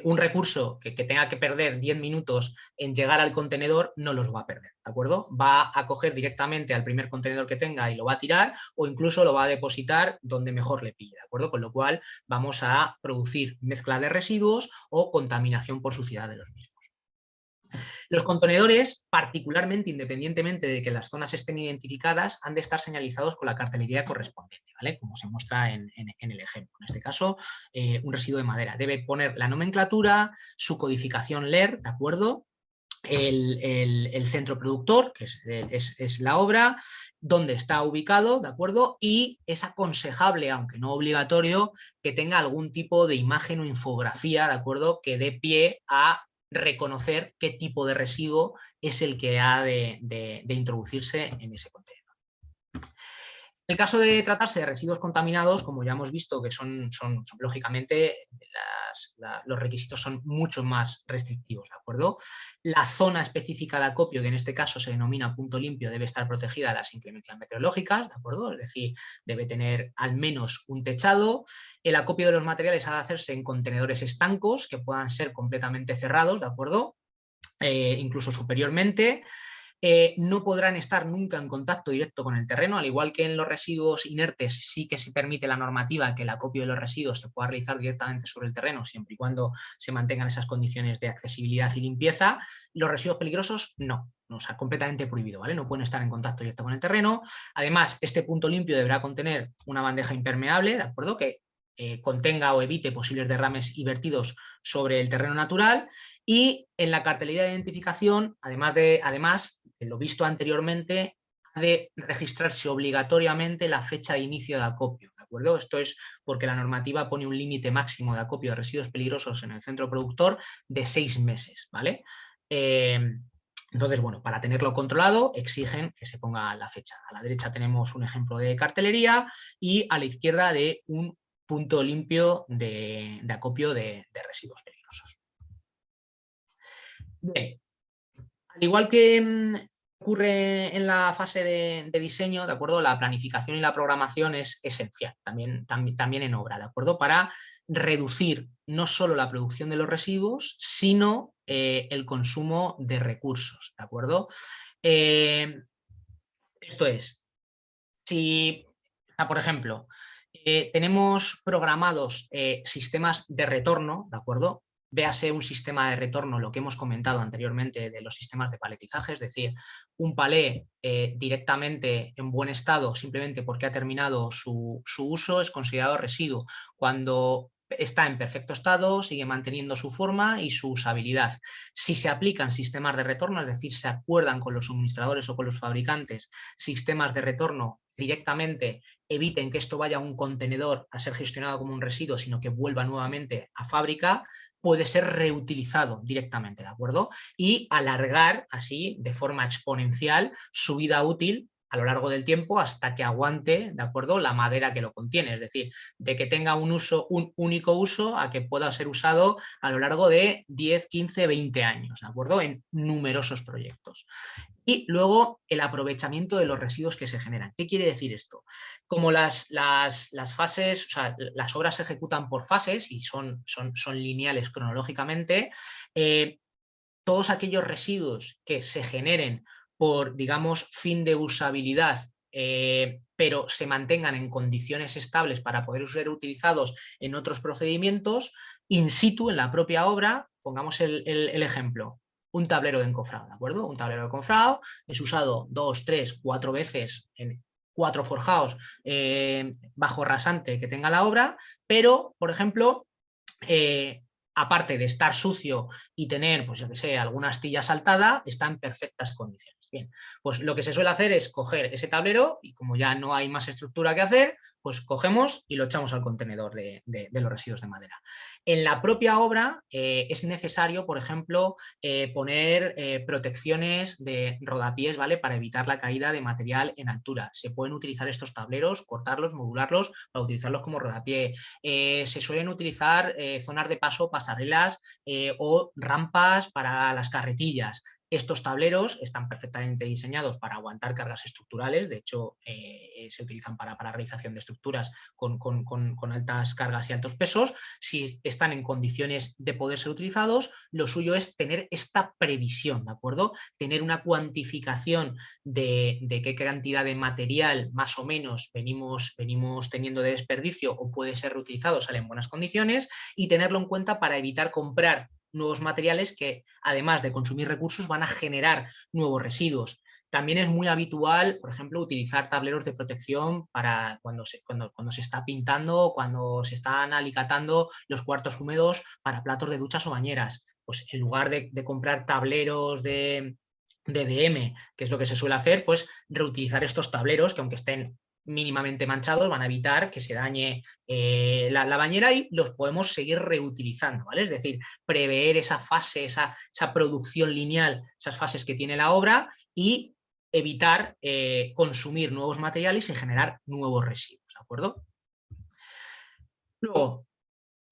un recurso que tenga que perder 10 minutos en llegar al contenedor no los va a perder, ¿de acuerdo? Va a coger directamente al primer contenedor que tenga y lo va a tirar o incluso lo va a depositar donde mejor le pille, ¿de acuerdo? Con lo cual vamos a producir mezcla de residuos o contaminación por suciedad de los mismos. Los contenedores, particularmente independientemente de que las zonas estén identificadas, han de estar señalizados con la cartelería correspondiente, ¿vale? Como se muestra en el ejemplo. En este caso, un residuo de madera. Debe poner la nomenclatura, su codificación LER, ¿de acuerdo? El centro productor, que es la obra, dónde está ubicado, ¿de acuerdo? Y es aconsejable, aunque no obligatorio, que tenga algún tipo de imagen o infografía, ¿de acuerdo? Que dé pie a reconocer qué tipo de residuo es el que ha de introducirse en ese contenedor. En el caso de tratarse de residuos contaminados, como ya hemos visto que son lógicamente, los requisitos son mucho más restrictivos, ¿de acuerdo? La zona específica de acopio, que en este caso se denomina punto limpio, debe estar protegida de las inclemencias meteorológicas, ¿de acuerdo? Es decir, debe tener al menos un techado. El acopio de los materiales ha de hacerse en contenedores estancos que puedan ser completamente cerrados, ¿de acuerdo? Incluso superiormente. No podrán estar nunca en contacto directo con el terreno, al igual que en los residuos inertes sí que se permite la normativa que el acopio de los residuos se pueda realizar directamente sobre el terreno, siempre y cuando se mantengan esas condiciones de accesibilidad y limpieza. Los residuos peligrosos no, o sea, completamente prohibido, ¿vale? No pueden estar en contacto directo con el terreno. Además, este punto limpio deberá contener una bandeja impermeable, ¿de acuerdo? Que contenga o evite posibles derrames y vertidos sobre el terreno natural, y en la cartelería de identificación, además de lo visto anteriormente, ha de registrarse obligatoriamente la fecha de inicio de acopio, ¿de acuerdo? Esto es porque la normativa pone un límite máximo de acopio de residuos peligrosos en el centro productor de 6 meses, ¿vale? Entonces, bueno, para tenerlo controlado exigen que se ponga la fecha. A la derecha tenemos un ejemplo de cartelería y a la izquierda de un punto limpio de acopio de residuos peligrosos. Bien, al igual que ocurre en la fase de diseño, ¿de acuerdo? La planificación y la programación es esencial, también en obra, ¿de acuerdo? Para reducir no solo la producción de los residuos, sino el consumo de recursos, ¿de acuerdo? Esto es, si Por ejemplo, tenemos programados sistemas de retorno, ¿de acuerdo? Véase un sistema de retorno, lo que hemos comentado anteriormente de los sistemas de paletizaje, es decir, un palé directamente en buen estado simplemente porque ha terminado su uso es considerado residuo. Cuando está en perfecto estado, sigue manteniendo su forma y su usabilidad. Si se aplican sistemas de retorno, es decir, se acuerdan con los suministradores o con los fabricantes sistemas de retorno directamente, eviten que esto vaya a un contenedor a ser gestionado como un residuo, sino que vuelva nuevamente a fábrica, puede ser reutilizado directamente, ¿de acuerdo? Y alargar así de forma exponencial su vida útil a lo largo del tiempo hasta que aguante, ¿de acuerdo?, la madera que lo contiene, es decir, de que tenga un único uso a que pueda ser usado a lo largo de 10, 15, 20 años, ¿de acuerdo?, en numerosos proyectos. Y luego el aprovechamiento de los residuos que se generan. ¿Qué quiere decir esto? Como las fases, o sea, las obras se ejecutan por fases y son lineales cronológicamente, todos aquellos residuos que se generen por, digamos, fin de usabilidad, pero se mantengan en condiciones estables para poder ser utilizados en otros procedimientos, in situ, en la propia obra, pongamos el ejemplo, un tablero de encofrado, ¿de acuerdo? Un tablero de encofrado es usado 2, 3, 4 veces en 4 forjados bajo rasante que tenga la obra, pero, por ejemplo, aparte de estar sucio y tener, pues yo que sé, alguna astilla saltada, está en perfectas condiciones. Bien, pues lo que se suele hacer es coger ese tablero y como ya no hay más estructura que hacer, pues cogemos y lo echamos al contenedor de los residuos de madera. En la propia obra es necesario, por ejemplo, poner protecciones de rodapiés, ¿vale?, para evitar la caída de material en altura. Se pueden utilizar estos tableros, cortarlos, modularlos para utilizarlos como rodapié. Se suelen utilizar zonas de paso, pasarelas o rampas para las carretillas. Estos tableros están perfectamente diseñados para aguantar cargas estructurales, de hecho se utilizan para realización de estructuras con altas cargas y altos pesos. Si están en condiciones de poder ser utilizados, lo suyo es tener esta previsión, ¿de acuerdo? Tener una cuantificación de qué cantidad de material más o menos venimos teniendo de desperdicio o puede ser reutilizado, sale en buenas condiciones, y tenerlo en cuenta para evitar comprar nuevos materiales que, además de consumir recursos, van a generar nuevos residuos. También es muy habitual, por ejemplo, utilizar tableros de protección para cuando se está pintando, cuando se están alicatando los cuartos húmedos para platos de duchas o bañeras. Pues en lugar de comprar tableros de DM, que es lo que se suele hacer, pues reutilizar estos tableros que, aunque estén mínimamente manchados, van a evitar que se dañe la bañera y los podemos seguir reutilizando, ¿vale? Es decir, prever esa fase, esa producción lineal, esas fases que tiene la obra y evitar consumir nuevos materiales y generar nuevos residuos, ¿de acuerdo? Luego,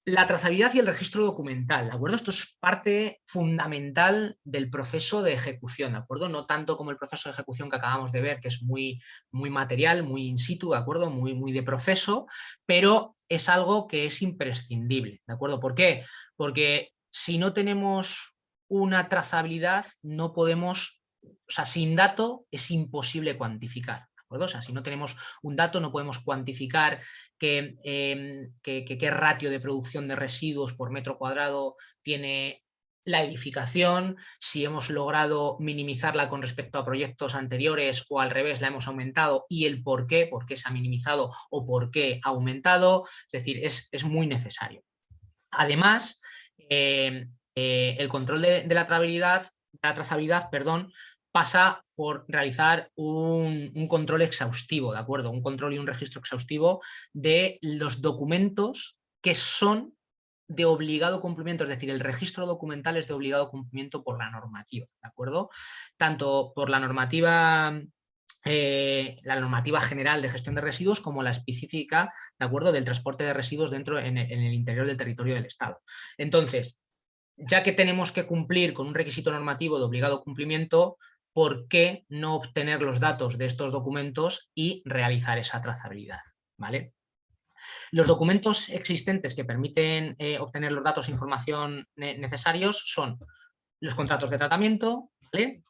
la trazabilidad y el registro documental, ¿de acuerdo? Esto es parte fundamental del proceso de ejecución, ¿de acuerdo? No tanto como el proceso de ejecución que acabamos de ver, que es muy material, muy in situ, ¿de acuerdo? Muy de proceso, pero es algo que es imprescindible, ¿de acuerdo? ¿Por qué? Porque si no tenemos una trazabilidad, no podemos, o sea, sin dato es imposible cuantificar. O sea, si no tenemos un dato, no podemos cuantificar qué ratio de producción de residuos por metro cuadrado tiene la edificación, si hemos logrado minimizarla con respecto a proyectos anteriores o al revés la hemos aumentado y el por qué se ha minimizado o por qué ha aumentado. Es decir, es muy necesario. Además, el control de la trazabilidad, pasa por realizar un control exhaustivo, ¿de acuerdo? Un control y un registro exhaustivo de los documentos que son de obligado cumplimiento, es decir, el registro documental es de obligado cumplimiento por la normativa, ¿de acuerdo? Tanto por la normativa general de gestión de residuos como la específica, ¿de acuerdo?, del transporte de residuos en el interior del territorio del Estado. Entonces, ya que tenemos que cumplir con un requisito normativo de obligado cumplimiento, ¿por qué no obtener los datos de estos documentos y realizar esa trazabilidad? ¿Vale? Los documentos existentes que permiten obtener los datos e información necesarios son los contratos de tratamiento, ¿vale?,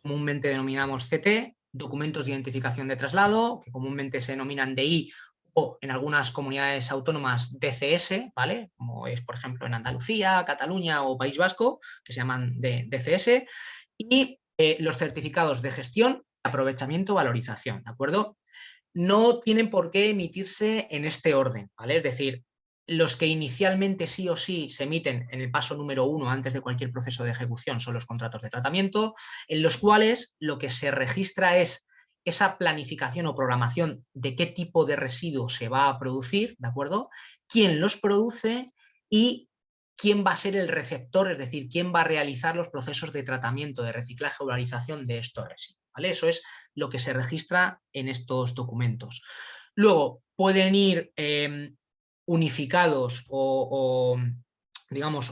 comúnmente denominamos CT, documentos de identificación de traslado, que comúnmente se denominan DI, o en algunas comunidades autónomas DCS, ¿vale? Como es, por ejemplo, en Andalucía, Cataluña o País Vasco, que se llaman DCS, y los certificados de gestión, aprovechamiento, valorización, ¿de acuerdo? No tienen por qué emitirse en este orden, ¿vale? Es decir, los que inicialmente sí o sí se emiten en el paso número 1 antes de cualquier proceso de ejecución son los contratos de tratamiento, en los cuales lo que se registra es esa planificación o programación de qué tipo de residuo se va a producir, ¿de acuerdo? Quién los produce y quién va a ser el receptor, es decir, quién va a realizar los procesos de tratamiento, de reciclaje o valorización de estos residuos, ¿vale? Eso es lo que se registra en estos documentos. Luego, pueden ir unificados digamos,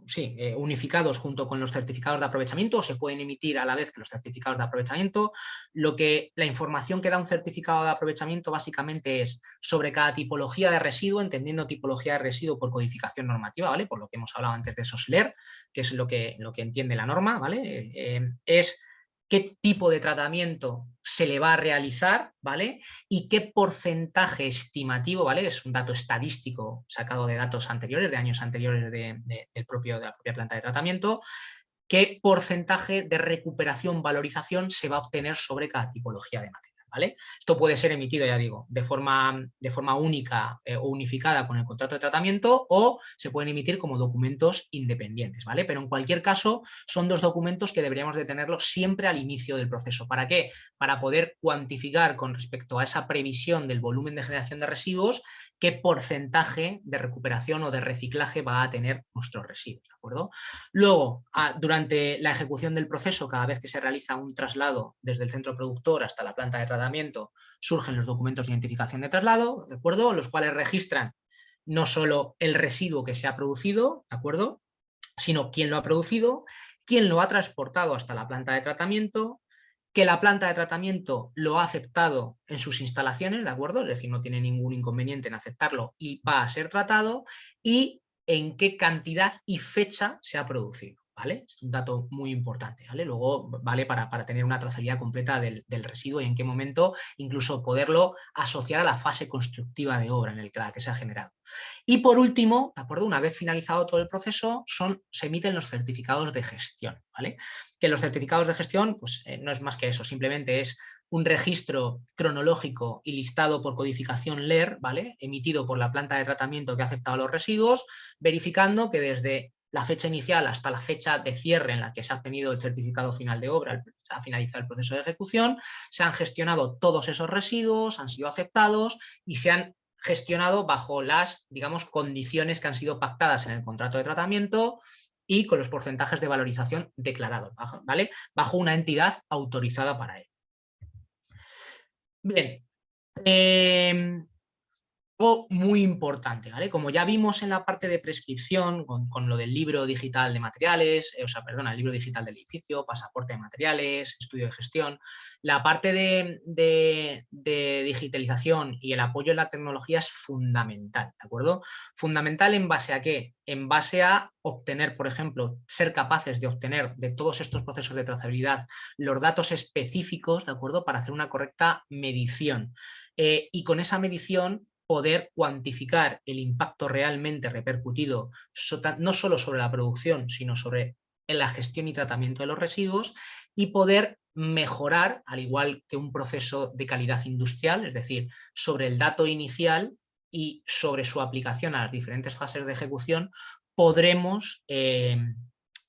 sí, unificados junto con los certificados de aprovechamiento, o se pueden emitir a la vez que los certificados de aprovechamiento. La información que da un certificado de aprovechamiento básicamente es sobre cada tipología de residuo, entendiendo tipología de residuo por codificación normativa, ¿vale? Por lo que hemos hablado antes de esos LER, que es lo que entiende la norma, ¿vale? Es qué tipo de tratamiento se le va a realizar, ¿vale? Y qué porcentaje estimativo, ¿vale? Es un dato estadístico sacado de datos anteriores, de años anteriores de la propia planta de tratamiento, qué porcentaje de recuperación, valorización se va a obtener sobre cada tipología de materia, ¿vale? Esto puede ser emitido, ya digo, de forma única o unificada con el contrato de tratamiento, o se pueden emitir como documentos independientes, ¿vale? Pero en cualquier caso son dos documentos que deberíamos de tenerlos siempre al inicio del proceso. ¿Para qué? Para poder cuantificar con respecto a esa previsión del volumen de generación de residuos qué porcentaje de recuperación o de reciclaje va a tener nuestros residuos, ¿de acuerdo? Luego, durante la ejecución del proceso, cada vez que se realiza un traslado desde el centro productor hasta la planta de tratamiento, surgen los documentos de identificación de traslado, ¿de acuerdo? Los cuales registran no solo el residuo que se ha producido, ¿de acuerdo? Sino quién lo ha producido, quién lo ha transportado hasta la planta de tratamiento, que la planta de tratamiento lo ha aceptado en sus instalaciones, ¿de acuerdo? Es decir, no tiene ningún inconveniente en aceptarlo y va a ser tratado, y en qué cantidad y fecha se ha producido, ¿vale? Es un dato muy importante, ¿vale? Luego vale para tener una trazabilidad completa del residuo y en qué momento incluso poderlo asociar a la fase constructiva de obra en la que se ha generado. Y por último, ¿de acuerdo? Una vez finalizado todo el proceso, se emiten los certificados de gestión, ¿vale? Que los certificados de gestión, pues no es más que eso, simplemente es un registro cronológico y listado por codificación LER, ¿vale? Emitido por la planta de tratamiento que ha aceptado los residuos, verificando que desde la fecha inicial hasta la fecha de cierre en la que se ha obtenido el certificado final de obra, se ha finalizado el proceso de ejecución, se han gestionado todos esos residuos, han sido aceptados y se han gestionado bajo las, digamos, condiciones que han sido pactadas en el contrato de tratamiento y con los porcentajes de valorización declarados, ¿vale? Bajo una entidad autorizada para ello. Bien. Algo muy importante, ¿vale? Como ya vimos en la parte de prescripción, con lo del libro digital de materiales, el libro digital del edificio, pasaporte de materiales, estudio de gestión, la parte de digitalización y el apoyo en la tecnología es fundamental, ¿de acuerdo? Fundamental ¿en base a qué? En base a obtener, por ejemplo, ser capaces de obtener de todos estos procesos de trazabilidad los datos específicos, ¿de acuerdo? Para hacer una correcta medición. Y con esa medición poder cuantificar el impacto realmente repercutido no solo sobre la producción, sino sobre la gestión y tratamiento de los residuos, y poder mejorar, al igual que un proceso de calidad industrial, es decir, sobre el dato inicial y sobre su aplicación a las diferentes fases de ejecución, podremos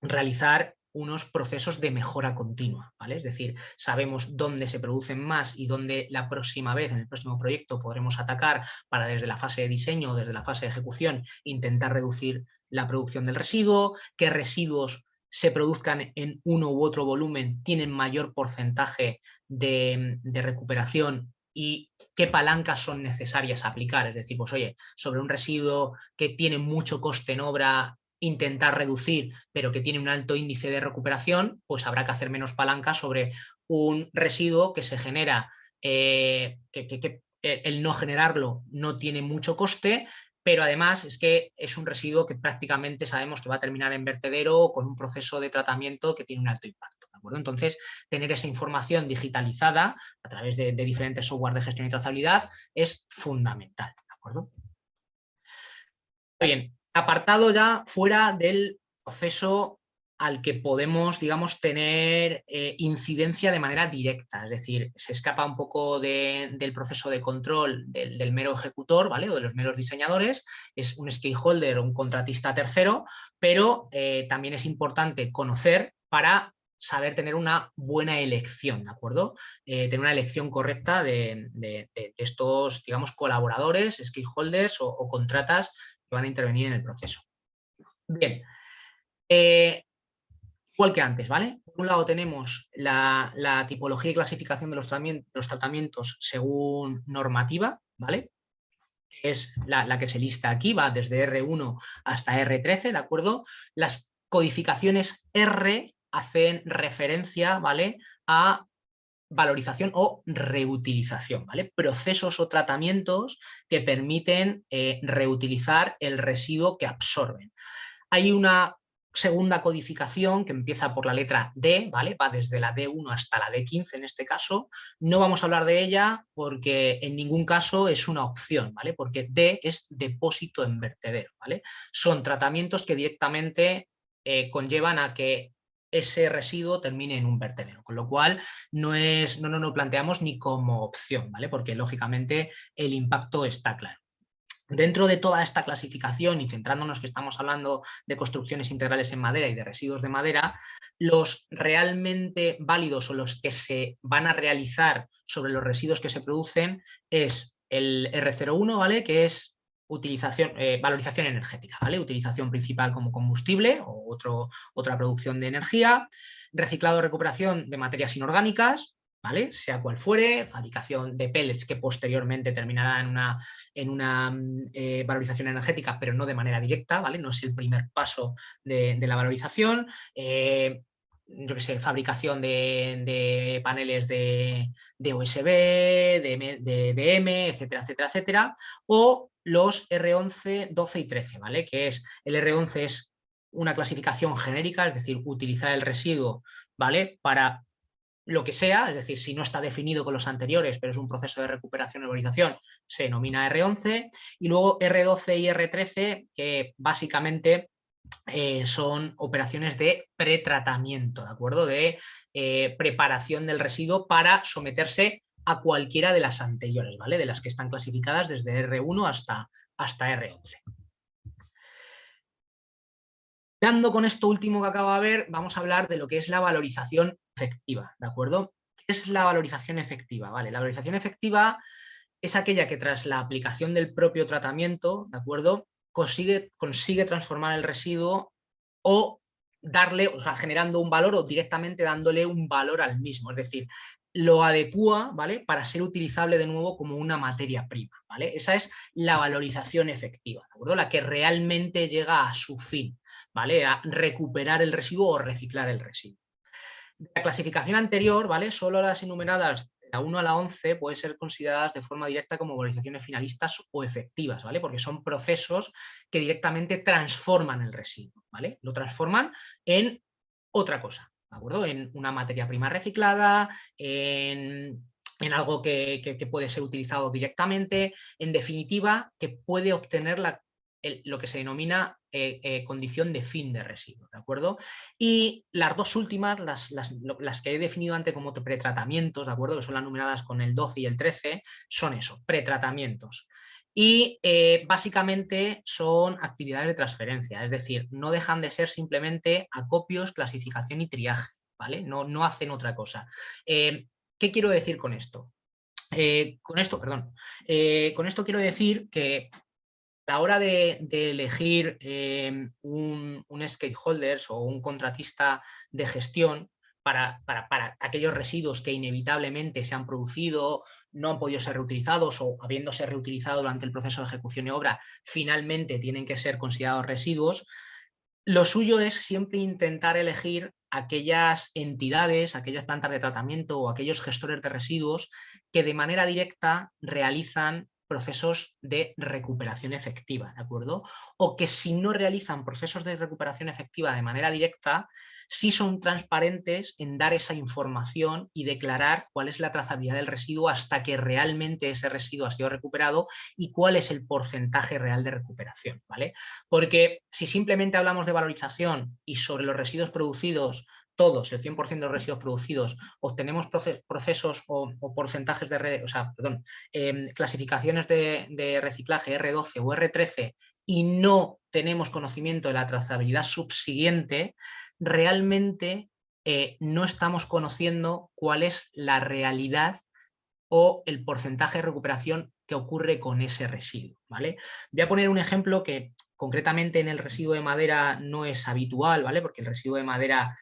realizar unos procesos de mejora continua, ¿vale? Es decir, sabemos dónde se producen más y dónde la próxima vez, en el próximo proyecto, podremos atacar para desde la fase de diseño o desde la fase de ejecución intentar reducir la producción del residuo, qué residuos se produzcan en uno u otro volumen tienen mayor porcentaje de recuperación y qué palancas son necesarias aplicar. Es decir, pues oye, sobre un residuo que tiene mucho coste en obra, intentar reducir, pero que tiene un alto índice de recuperación, pues habrá que hacer menos palanca sobre un residuo que se genera, que el no generarlo no tiene mucho coste, pero además es que es un residuo que prácticamente sabemos que va a terminar en vertedero con un proceso de tratamiento que tiene un alto impacto. ¿De acuerdo? Entonces, tener esa información digitalizada a través de diferentes software de gestión y trazabilidad es fundamental. ¿De acuerdo? Bien, apartado ya fuera del proceso al que podemos, digamos, tener incidencia de manera directa, es decir, se escapa un poco del proceso de control del mero ejecutor, ¿vale? O de los meros diseñadores, es un stakeholder o un contratista tercero, pero también es importante conocer para saber tener una buena elección, ¿de acuerdo? Tener una elección correcta de estos, digamos, colaboradores, stakeholders o contratas que van a intervenir en el proceso. Bien, igual que antes, ¿vale? Por un lado tenemos la tipología y clasificación de los tratamientos según normativa, ¿vale? Es la que se lista aquí, va desde R1 hasta R13, ¿de acuerdo? Las codificaciones R hacen referencia, ¿vale?, a valorización o reutilización, ¿vale? Procesos o tratamientos que permiten reutilizar el residuo que absorben. Hay una segunda codificación que empieza por la letra D, ¿vale? Va desde la D1 hasta la D15 en este caso. No vamos a hablar de ella porque en ningún caso es una opción, ¿vale? Porque D es depósito en vertedero, ¿vale? Son tratamientos que directamente conllevan a que ese residuo termine en un vertedero, con lo cual no nos lo planteamos ni como opción, ¿vale? Porque lógicamente el impacto está claro. Dentro de toda esta clasificación y centrándonos que estamos hablando de construcciones integrales en madera y de residuos de madera, los realmente válidos o los que se van a realizar sobre los residuos que se producen es el R01, ¿vale?, que es utilización, valorización energética, ¿vale?, utilización principal como combustible o otra producción de energía, reciclado o recuperación de materias inorgánicas, ¿vale?, sea cual fuere, fabricación de pellets que posteriormente terminará en una valorización energética, pero no de manera directa, ¿vale? No es el primer paso de la valorización. Yo qué sé, fabricación de paneles de USB, de M, etcétera, etcétera, etcétera. O los R11, 12 y 13, ¿vale? Que es, el R11 es una clasificación genérica, es decir, utilizar el residuo, ¿vale?, para lo que sea, es decir, si no está definido con los anteriores, pero es un proceso de recuperación y valorización, se denomina R11, y luego R12 y R13, que básicamente son operaciones de pretratamiento, ¿de acuerdo?, de preparación del residuo para someterse a cualquiera de las anteriores, ¿vale?, de las que están clasificadas desde R1 hasta R11. Dando con esto último que acabo de ver, vamos a hablar de lo que es la valorización efectiva, ¿de acuerdo? ¿Qué es la valorización efectiva? Vale, la valorización efectiva es aquella que tras la aplicación del propio tratamiento, ¿de acuerdo?, consigue transformar el residuo o darle, o sea, generando un valor o directamente dándole un valor al mismo, es decir, lo adecúa, ¿vale?, para ser utilizable de nuevo como una materia prima, ¿vale? Esa es la valorización efectiva, ¿de acuerdo?, la que realmente llega a su fin, ¿vale?, a recuperar el residuo o reciclar el residuo. La clasificación anterior, ¿vale?, solo las enumeradas de la 1 a la 11 pueden ser consideradas de forma directa como valorizaciones finalistas o efectivas, ¿vale?, porque son procesos que directamente transforman el residuo, ¿vale?, lo transforman en otra cosa, ¿de acuerdo?, en una materia prima reciclada, en algo que puede ser utilizado directamente, en definitiva, que puede obtener lo que se denomina condición de fin de residuo, ¿de acuerdo? Y las dos últimas, las que he definido antes como pretratamientos, ¿de acuerdo?, que son las numeradas con el 12 y el 13, son eso, pretratamientos. Y básicamente son actividades de transferencia, es decir, no dejan de ser simplemente acopios, clasificación y triaje, ¿vale? No hacen otra cosa. ¿Qué quiero decir con esto? Con esto quiero decir que a la hora de elegir un stakeholder o un contratista de gestión para aquellos residuos que inevitablemente se han producido, no han podido ser reutilizados o habiéndose reutilizado durante el proceso de ejecución y obra, finalmente tienen que ser considerados residuos, lo suyo es siempre intentar elegir aquellas entidades, aquellas plantas de tratamiento o aquellos gestores de residuos que de manera directa realizan procesos de recuperación efectiva, ¿de acuerdo? O que si no realizan procesos de recuperación efectiva de manera directa, sí son transparentes en dar esa información y declarar cuál es la trazabilidad del residuo hasta que realmente ese residuo ha sido recuperado y cuál es el porcentaje real de recuperación, ¿vale? Porque si simplemente hablamos de valorización y sobre los residuos producidos, todos, el 100% de los residuos producidos, obtenemos procesos o porcentajes de, clasificaciones de reciclaje R12 o R13 y no tenemos conocimiento de la trazabilidad subsiguiente, realmente no estamos conociendo cuál es la realidad o el porcentaje de recuperación que ocurre con ese residuo, ¿vale? Voy a poner un ejemplo que concretamente en el residuo de madera no es habitual, ¿vale? Porque el residuo de madera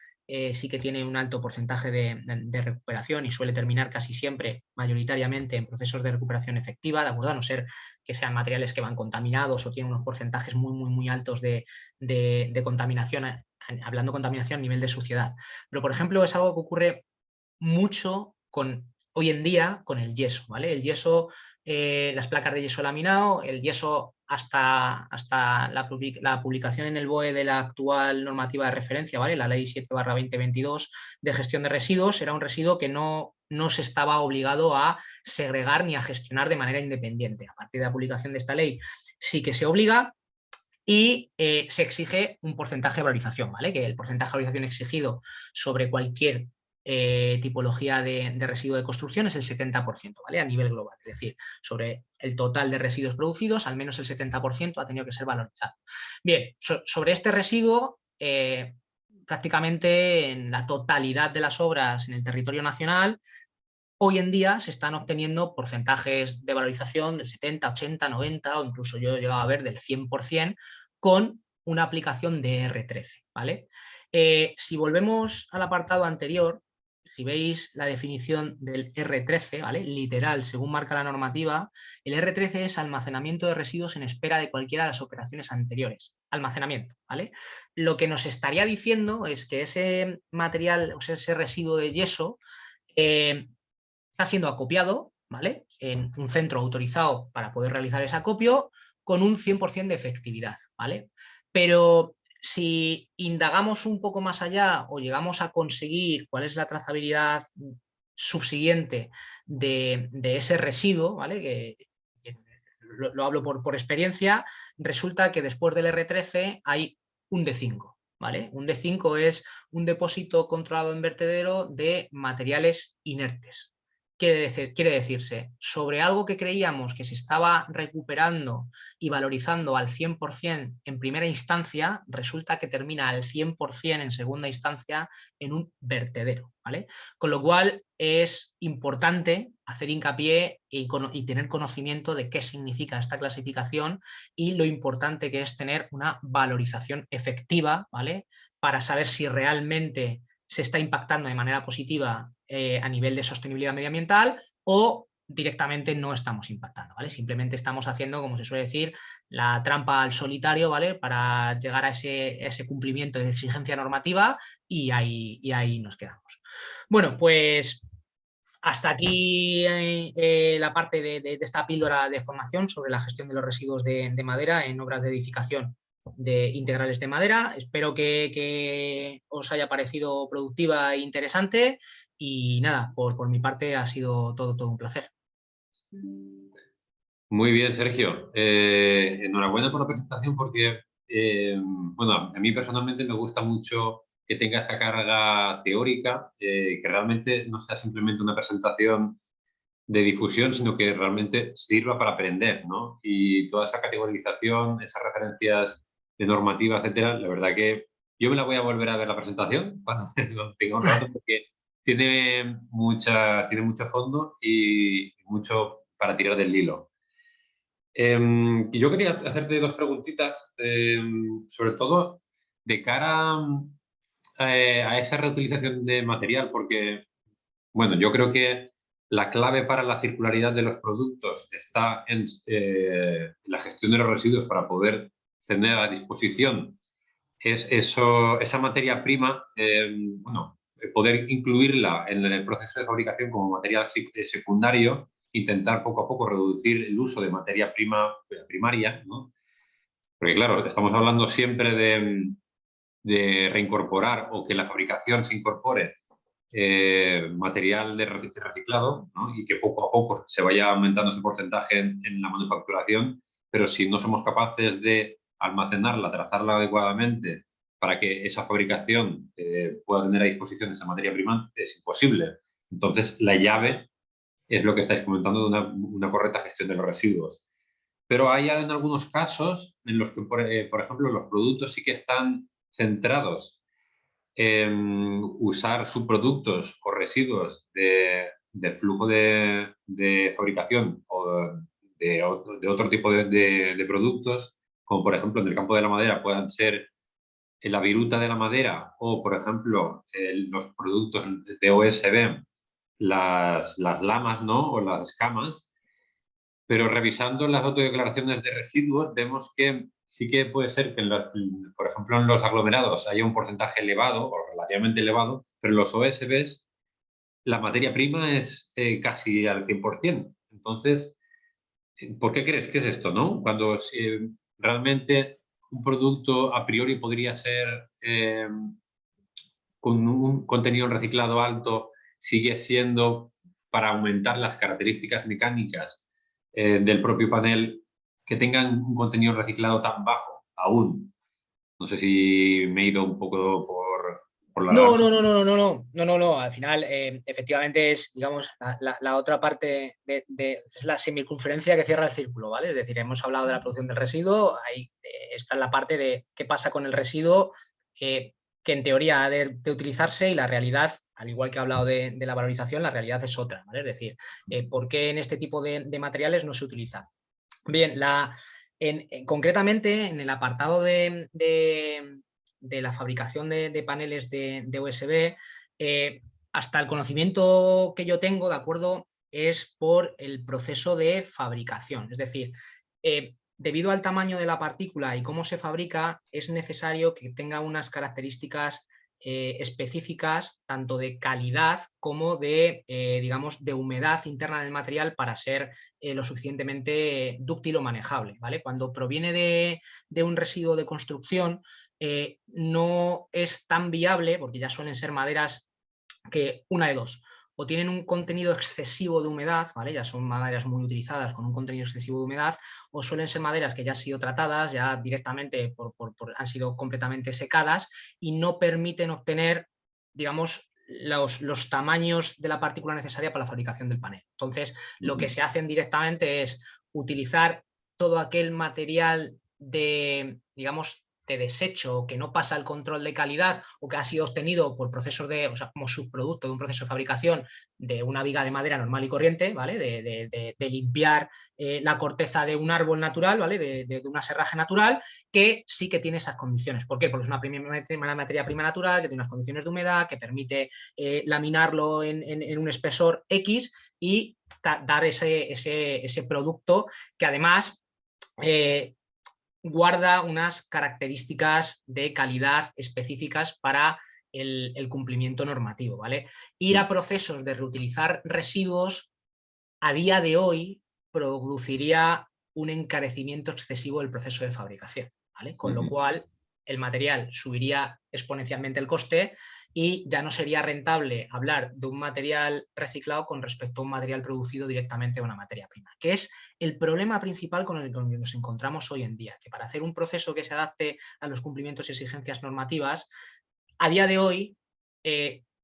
sí que tiene un alto porcentaje de recuperación y suele terminar casi siempre, mayoritariamente, en procesos de recuperación efectiva, ¿de acuerdo? A no ser que sean materiales que van contaminados o tienen unos porcentajes muy altos de contaminación, hablando de contaminación a nivel de suciedad. Pero, por ejemplo, es algo que ocurre mucho hoy en día con el yeso, ¿vale? El yeso, las placas de yeso laminado, el yeso hasta la publicación en el BOE de la actual normativa de referencia, ¿vale? La ley 7/2022 de gestión de residuos, era un residuo que no se estaba obligado a segregar ni a gestionar de manera independiente. A partir de la publicación de esta ley sí que se obliga, y se exige un porcentaje de valorización, ¿vale? Que el porcentaje de valorización exigido sobre cualquier tipología de residuo de construcción es el 70%, ¿vale? A nivel global, es decir, sobre el total de residuos producidos, al menos el 70% ha tenido que ser valorizado. Bien, sobre este residuo, prácticamente en la totalidad de las obras en el territorio nacional, hoy en día se están obteniendo porcentajes de valorización del 70, 80, 90 o incluso yo he llegado a ver del 100% con una aplicación de R13, ¿vale? Si volvemos al apartado anterior, si veis la definición del R13, ¿vale? Literal, según marca la normativa, el R13 es almacenamiento de residuos en espera de cualquiera de las operaciones anteriores. Almacenamiento, ¿vale? Lo que nos estaría diciendo es que ese material, o sea, ese residuo de yeso, está siendo acopiado, ¿vale? En un centro autorizado para poder realizar ese acopio con un 100% de efectividad, ¿vale? Pero si indagamos un poco más allá o llegamos a conseguir cuál es la trazabilidad subsiguiente de ese residuo, ¿vale? Que lo hablo por experiencia, resulta que después del R13 hay un D5, ¿vale? Un D5 es un depósito controlado en vertedero de materiales inertes. Quiere decirse, sobre algo que creíamos que se estaba recuperando y valorizando al 100% en primera instancia, resulta que termina al 100% en segunda instancia en un vertedero, ¿vale? Con lo cual es importante hacer hincapié y tener conocimiento de qué significa esta clasificación y lo importante que es tener una valorización efectiva, ¿vale? Para saber si realmente se está impactando de manera positiva a nivel de sostenibilidad medioambiental o directamente no estamos impactando, ¿vale? Simplemente estamos haciendo, como se suele decir, la trampa al solitario, ¿vale? Para llegar a ese cumplimiento de exigencia normativa y ahí nos quedamos. Bueno, pues hasta aquí la parte de esta píldora de formación sobre la gestión de los residuos de madera en obras de edificación de integrales de madera. Espero que os haya parecido productiva e interesante y nada, por mi parte ha sido todo un placer. Muy bien, Sergio. Enhorabuena por la presentación porque, bueno, a mí personalmente me gusta mucho que tenga esa carga teórica, que realmente no sea simplemente una presentación de difusión, sino que realmente sirva para aprender, ¿no? Y toda esa categorización, esas referencias de normativa, etcétera, la verdad que yo me la voy a volver a ver la presentación cuando tenga un rato porque tiene mucho fondo y mucho para tirar del hilo. Yo quería hacerte dos preguntitas, sobre todo de cara a esa reutilización de material, porque, bueno, yo creo que la clave para la circularidad de los productos está en la gestión de los residuos para poder tener a disposición esa materia prima, bueno, poder incluirla en el proceso de fabricación como material secundario intentar poco a poco reducir el uso de materia prima primaria, ¿no? Porque claro, estamos hablando siempre de reincorporar o que la fabricación se incorpore material de reciclado, ¿no? Y que poco a poco se vaya aumentando ese porcentaje en la manufacturación, pero si no somos capaces de almacenarla, trazarla adecuadamente para que esa fabricación pueda tener a disposición esa materia prima, es imposible. Entonces, la llave es lo que estáis comentando de una correcta gestión de los residuos. Pero hay en algunos casos en los que, por ejemplo, los productos sí que están centrados usar subproductos o residuos de flujo de fabricación o de otro tipo de productos, como por ejemplo en el campo de la madera puedan ser la viruta de la madera o, por ejemplo, los productos de OSB, las lamas, ¿no? O las escamas, pero revisando las autodeclaraciones de residuos vemos que sí que puede ser que, por ejemplo, en los aglomerados haya un porcentaje elevado o relativamente elevado, pero en los OSBs la materia prima es casi al 100%. Entonces, ¿por qué crees que es esto, no? Cuando realmente un producto a priori podría ser con un contenido reciclado alto, sigue siendo para aumentar las características mecánicas del propio panel que tengan un contenido reciclado tan bajo aún. No sé si me he ido un poco por la No, rama. no, no, no, no, no, no, no, no. Al final, efectivamente es, digamos, la otra parte es la semicircunferencia que cierra el círculo, ¿vale? Es decir, hemos hablado de la producción del residuo, ahí está la parte de qué pasa con el residuo, que en teoría ha de utilizarse y la realidad, al igual que he hablado de la valorización, la realidad es otra, ¿vale? Es decir, ¿por qué en este tipo de materiales no se utiliza? Bien, concretamente en el apartado de la fabricación de paneles de USB, hasta el conocimiento que yo tengo, ¿de acuerdo? Es por el proceso de fabricación. Es decir, debido al tamaño de la partícula y cómo se fabrica, es necesario que tenga unas características específicas tanto de calidad como digamos, de humedad interna del material para ser lo suficientemente dúctil o manejable, ¿vale? Cuando proviene de un residuo de construcción, no es tan viable, porque ya suelen ser maderas que una de dos, o tienen un contenido excesivo de humedad, ¿vale? Ya son maderas muy utilizadas con un contenido excesivo de humedad, o suelen ser maderas que ya han sido tratadas, ya directamente han sido completamente secadas y no permiten obtener, digamos, los tamaños de la partícula necesaria para la fabricación del panel. Entonces, lo que se hacen directamente es utilizar todo aquel material digamos, de desecho que no pasa el control de calidad o que ha sido obtenido por procesos o sea, como subproducto de un proceso de fabricación de una viga de madera normal y corriente, ¿vale? De limpiar la corteza de un árbol natural, ¿vale? De un aserraje natural, que sí que tiene esas condiciones. ¿Por qué? Porque es una materia prima natural que tiene unas condiciones de humedad, que permite laminarlo en un espesor X y dar ese producto que además guarda unas características de calidad específicas para el cumplimiento normativo, ¿vale? Ir a procesos de reutilizar residuos a día de hoy produciría un encarecimiento excesivo del proceso de fabricación, ¿vale? Con lo cual el material subiría exponencialmente el coste y ya no sería rentable hablar de un material reciclado con respecto a un material producido directamente de una materia prima, que es el problema principal con el que nos encontramos hoy en día, que para hacer un proceso que se adapte a los cumplimientos y exigencias normativas, a día de hoy,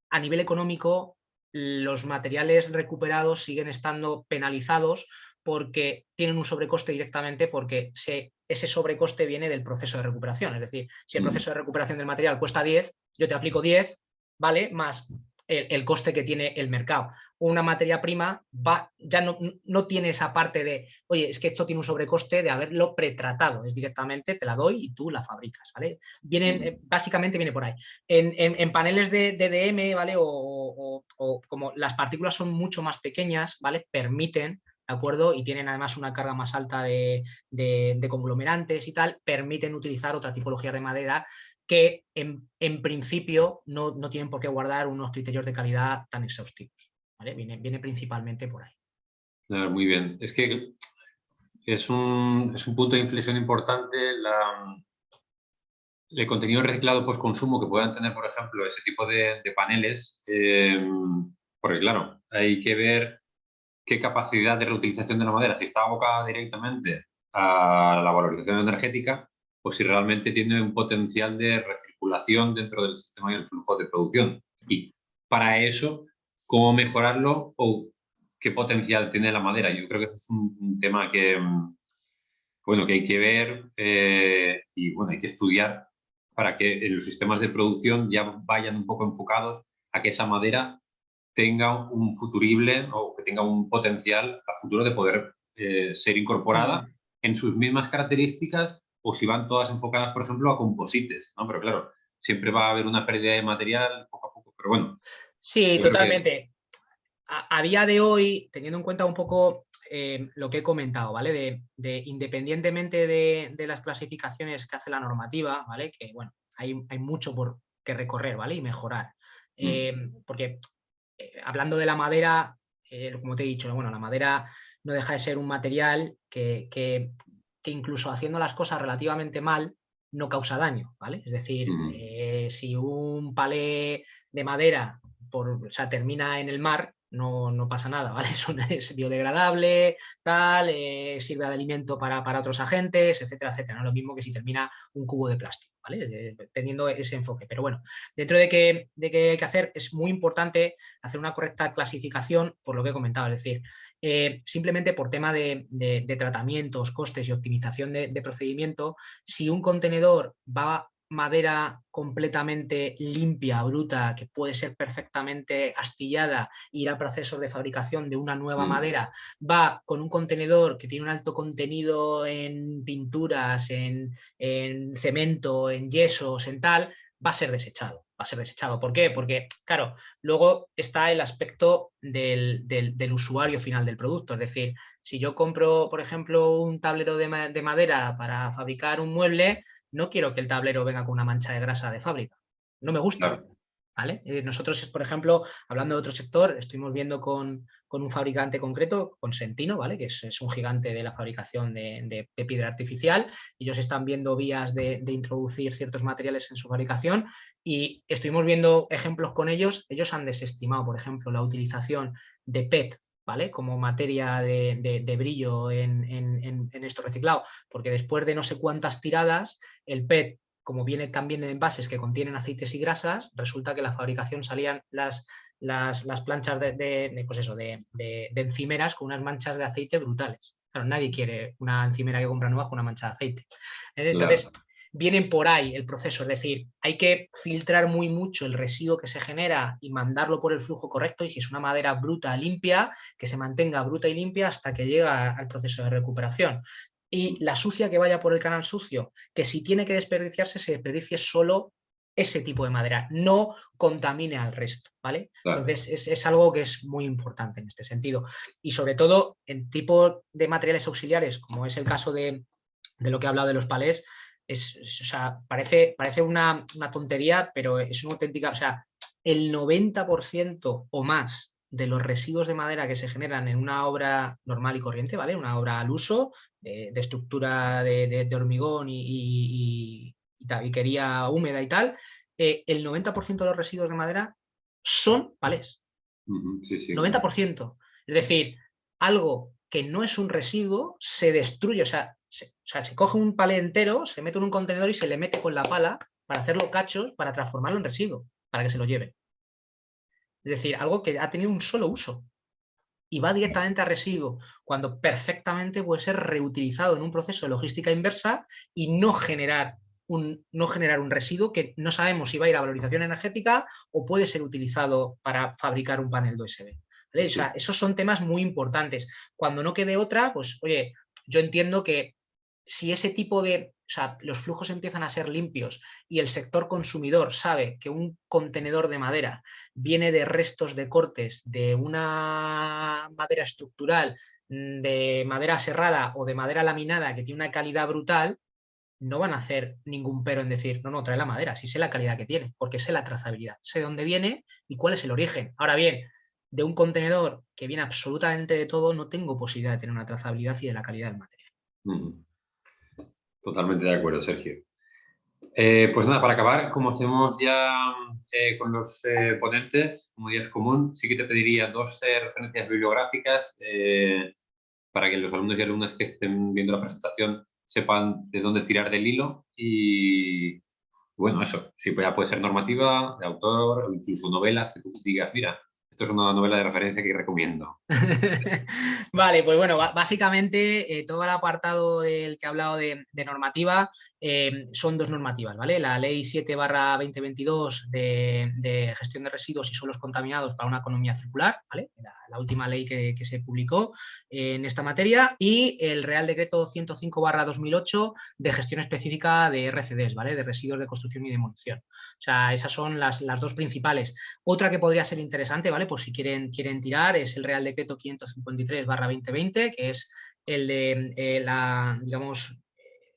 a nivel económico, los materiales recuperados siguen estando penalizados porque tienen un sobrecoste directamente porque ese sobrecoste viene del proceso de recuperación. Es decir, si el proceso de recuperación del material cuesta 10, yo te aplico 10, ¿vale? Más el coste que tiene el mercado. Una materia prima ya no tiene esa parte de, oye, es que esto tiene un sobrecoste de haberlo pretratado, es directamente te la doy y tú la fabricas, ¿vale? Básicamente viene por ahí. En paneles de DDM, ¿vale? O como las partículas son mucho más pequeñas, ¿vale? Permiten, ¿de acuerdo? Y tienen además una carga más alta de conglomerantes y tal, permiten utilizar otra tipología de madera que en principio no tienen por qué guardar unos criterios de calidad tan exhaustivos, ¿vale? Viene principalmente por ahí. Muy bien. Es que es un punto de inflexión importante el contenido reciclado post-consumo que puedan tener, por ejemplo, ese tipo de paneles, porque claro, hay que ver qué capacidad de reutilización de la madera, si está abocada directamente a la valorización energética o si realmente tiene un potencial de recirculación dentro del sistema y el flujo de producción. Y para eso, ¿cómo mejorarlo o qué potencial tiene la madera? Yo creo que ese es un tema bueno, que hay que ver y bueno, hay que estudiar para que en los sistemas de producción ya vayan un poco enfocados a que esa madera tenga un futurible o que tenga un potencial a futuro de poder ser incorporada Mm. en sus mismas características o si van todas enfocadas, por ejemplo, a composites, ¿no? Pero claro, siempre va a haber una pérdida de material poco a poco, pero bueno, Sí, yo creo que... totalmente. A día de hoy, teniendo en cuenta un poco lo que he comentado, ¿vale? Independientemente de las clasificaciones que hace la normativa, ¿vale? Que, bueno, hay mucho por que recorrer, ¿vale? Y mejorar. Mm, Porque hablando de la madera, como te he dicho, bueno, la madera no deja de ser un material que incluso haciendo las cosas relativamente mal, no causa daño, ¿vale? Es decir, mm, si un palé de madera o sea, termina en el mar, no pasa nada, ¿vale? Es biodegradable, tal, sirve de alimento para otros agentes, etcétera, etcétera. No es lo mismo que si termina un cubo de plástico, ¿vale? Teniendo ese enfoque. Pero bueno, dentro de que hay que hacer, es muy importante hacer una correcta clasificación por lo que he comentado, es decir, simplemente por tema de tratamientos, costes y optimización de procedimiento, si un contenedor va madera completamente limpia, bruta, que puede ser perfectamente astillada, ir a procesos de fabricación de una nueva mm, madera, va con un contenedor que tiene un alto contenido en pinturas, en cemento, en yesos, en tal, va a ser desechado. Va a ser desechado. ¿Por qué? Porque, claro, luego está el aspecto del usuario final del producto. Es decir, si yo compro, por ejemplo, un tablero de madera para fabricar un mueble, no quiero que el tablero venga con una mancha de grasa de fábrica. No me gusta. claro. ¿Vale? Nosotros, por ejemplo, hablando de otro sector, estuvimos viendo con un fabricante concreto, con Sentino, ¿vale? Que es un gigante de la fabricación de piedra artificial. Ellos están viendo vías de introducir ciertos materiales en su fabricación y estuvimos viendo ejemplos con ellos. Ellos han desestimado, por ejemplo, la utilización de PET, ¿vale? Como materia de brillo en esto reciclado, porque después de no sé cuántas tiradas, el PET, como viene también en envases que contienen aceites y grasas, resulta que la fabricación salían las planchas pues eso, de encimeras con unas manchas de aceite brutales. Claro, nadie quiere una encimera que compra nueva con una mancha de aceite. Entonces, Claro. vienen por ahí el proceso, es decir, hay que filtrar muy mucho el residuo que se genera y mandarlo por el flujo correcto, y si es una madera bruta, limpia, que se mantenga bruta y limpia hasta que llega al proceso de recuperación. Y la sucia que vaya por el canal sucio, que si tiene que desperdiciarse, se desperdicie solo ese tipo de madera, no contamine al resto, ¿vale? Claro. Entonces es algo que es muy importante en este sentido. Y sobre todo en tipo de materiales auxiliares, como es el caso de lo que he hablado de los palés, o sea, parece una tontería, pero es una auténtica, o sea, el 90% o más de los residuos de madera que se generan en una obra normal y corriente, ¿vale? Una obra al uso, de estructura de hormigón y tabiquería húmeda y tal, el 90% de los residuos de madera son palés. Ujú, sí, sí, claro. 90%. Es decir, algo que no es un residuo se destruye. Se coge un palé entero, se mete en un contenedor y se le mete con la pala para hacerlo cachos, para transformarlo en residuo, para que se lo lleve. Es decir, algo que ha tenido un solo uso y va directamente a residuo, cuando perfectamente puede ser reutilizado en un proceso de logística inversa y no generar un residuo que no sabemos si va a ir a valorización energética o puede ser utilizado para fabricar un panel de USB. ¿Vale? O sea, Sí. esos son temas muy importantes. Cuando no quede otra, pues oye, yo entiendo que si ese tipo o sea, los flujos empiezan a ser limpios y el sector consumidor sabe que un contenedor de madera viene de restos de cortes de una madera estructural, de madera serrada o de madera laminada que tiene una calidad brutal, no van a hacer ningún pero en decir, no, no, trae la madera, sí sé la calidad que tiene, porque sé la trazabilidad, sé dónde viene y cuál es el origen. Ahora bien, de un contenedor que viene absolutamente de todo, no tengo posibilidad de tener una trazabilidad y de la calidad del material. Totalmente de acuerdo, Sergio. Pues nada, para acabar, como hacemos ya con los ponentes, como ya es común, sí que te pediría 2 referencias bibliográficas para que los alumnos y alumnas que estén viendo la presentación sepan de dónde tirar del hilo. Y bueno, eso, sí, ya puede ser normativa, de autor, o incluso novelas que tú digas, mira, esto es una novela de referencia que recomiendo. Vale, pues bueno, básicamente todo el apartado del que he hablado de normativa son 2 normativas, ¿vale? La Ley 7/2022 de gestión de residuos y suelos contaminados para una economía circular, ¿vale? La última ley que se publicó en esta materia, y el Real Decreto 105/2008 de gestión específica de RCDs, ¿vale? De residuos de construcción y demolición. O sea, esas son las 2 principales. Otra que podría ser interesante, ¿vale? Por si quieren tirar, es el Real Decreto 553/2020, que es el de digamos,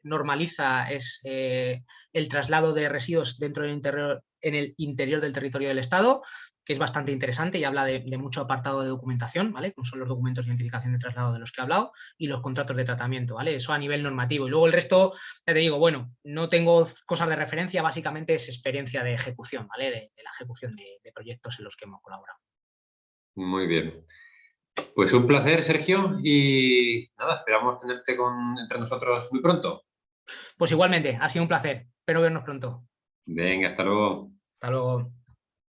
normaliza el traslado de residuos dentro del interior, en el interior del territorio del Estado, que es bastante interesante y habla de mucho apartado de documentación, ¿vale? Como son los documentos de identificación de traslado de los que he hablado y los contratos de tratamiento, ¿vale? Eso a nivel normativo. Y luego el resto, ya te digo, bueno, no tengo cosas de referencia, básicamente es experiencia de ejecución, ¿vale? De la ejecución de proyectos en los que hemos colaborado. Muy bien. Pues un placer, Sergio, y nada, esperamos tenerte entre nosotros muy pronto. Pues igualmente, ha sido un placer. Espero vernos pronto. Venga, hasta luego. Hasta luego.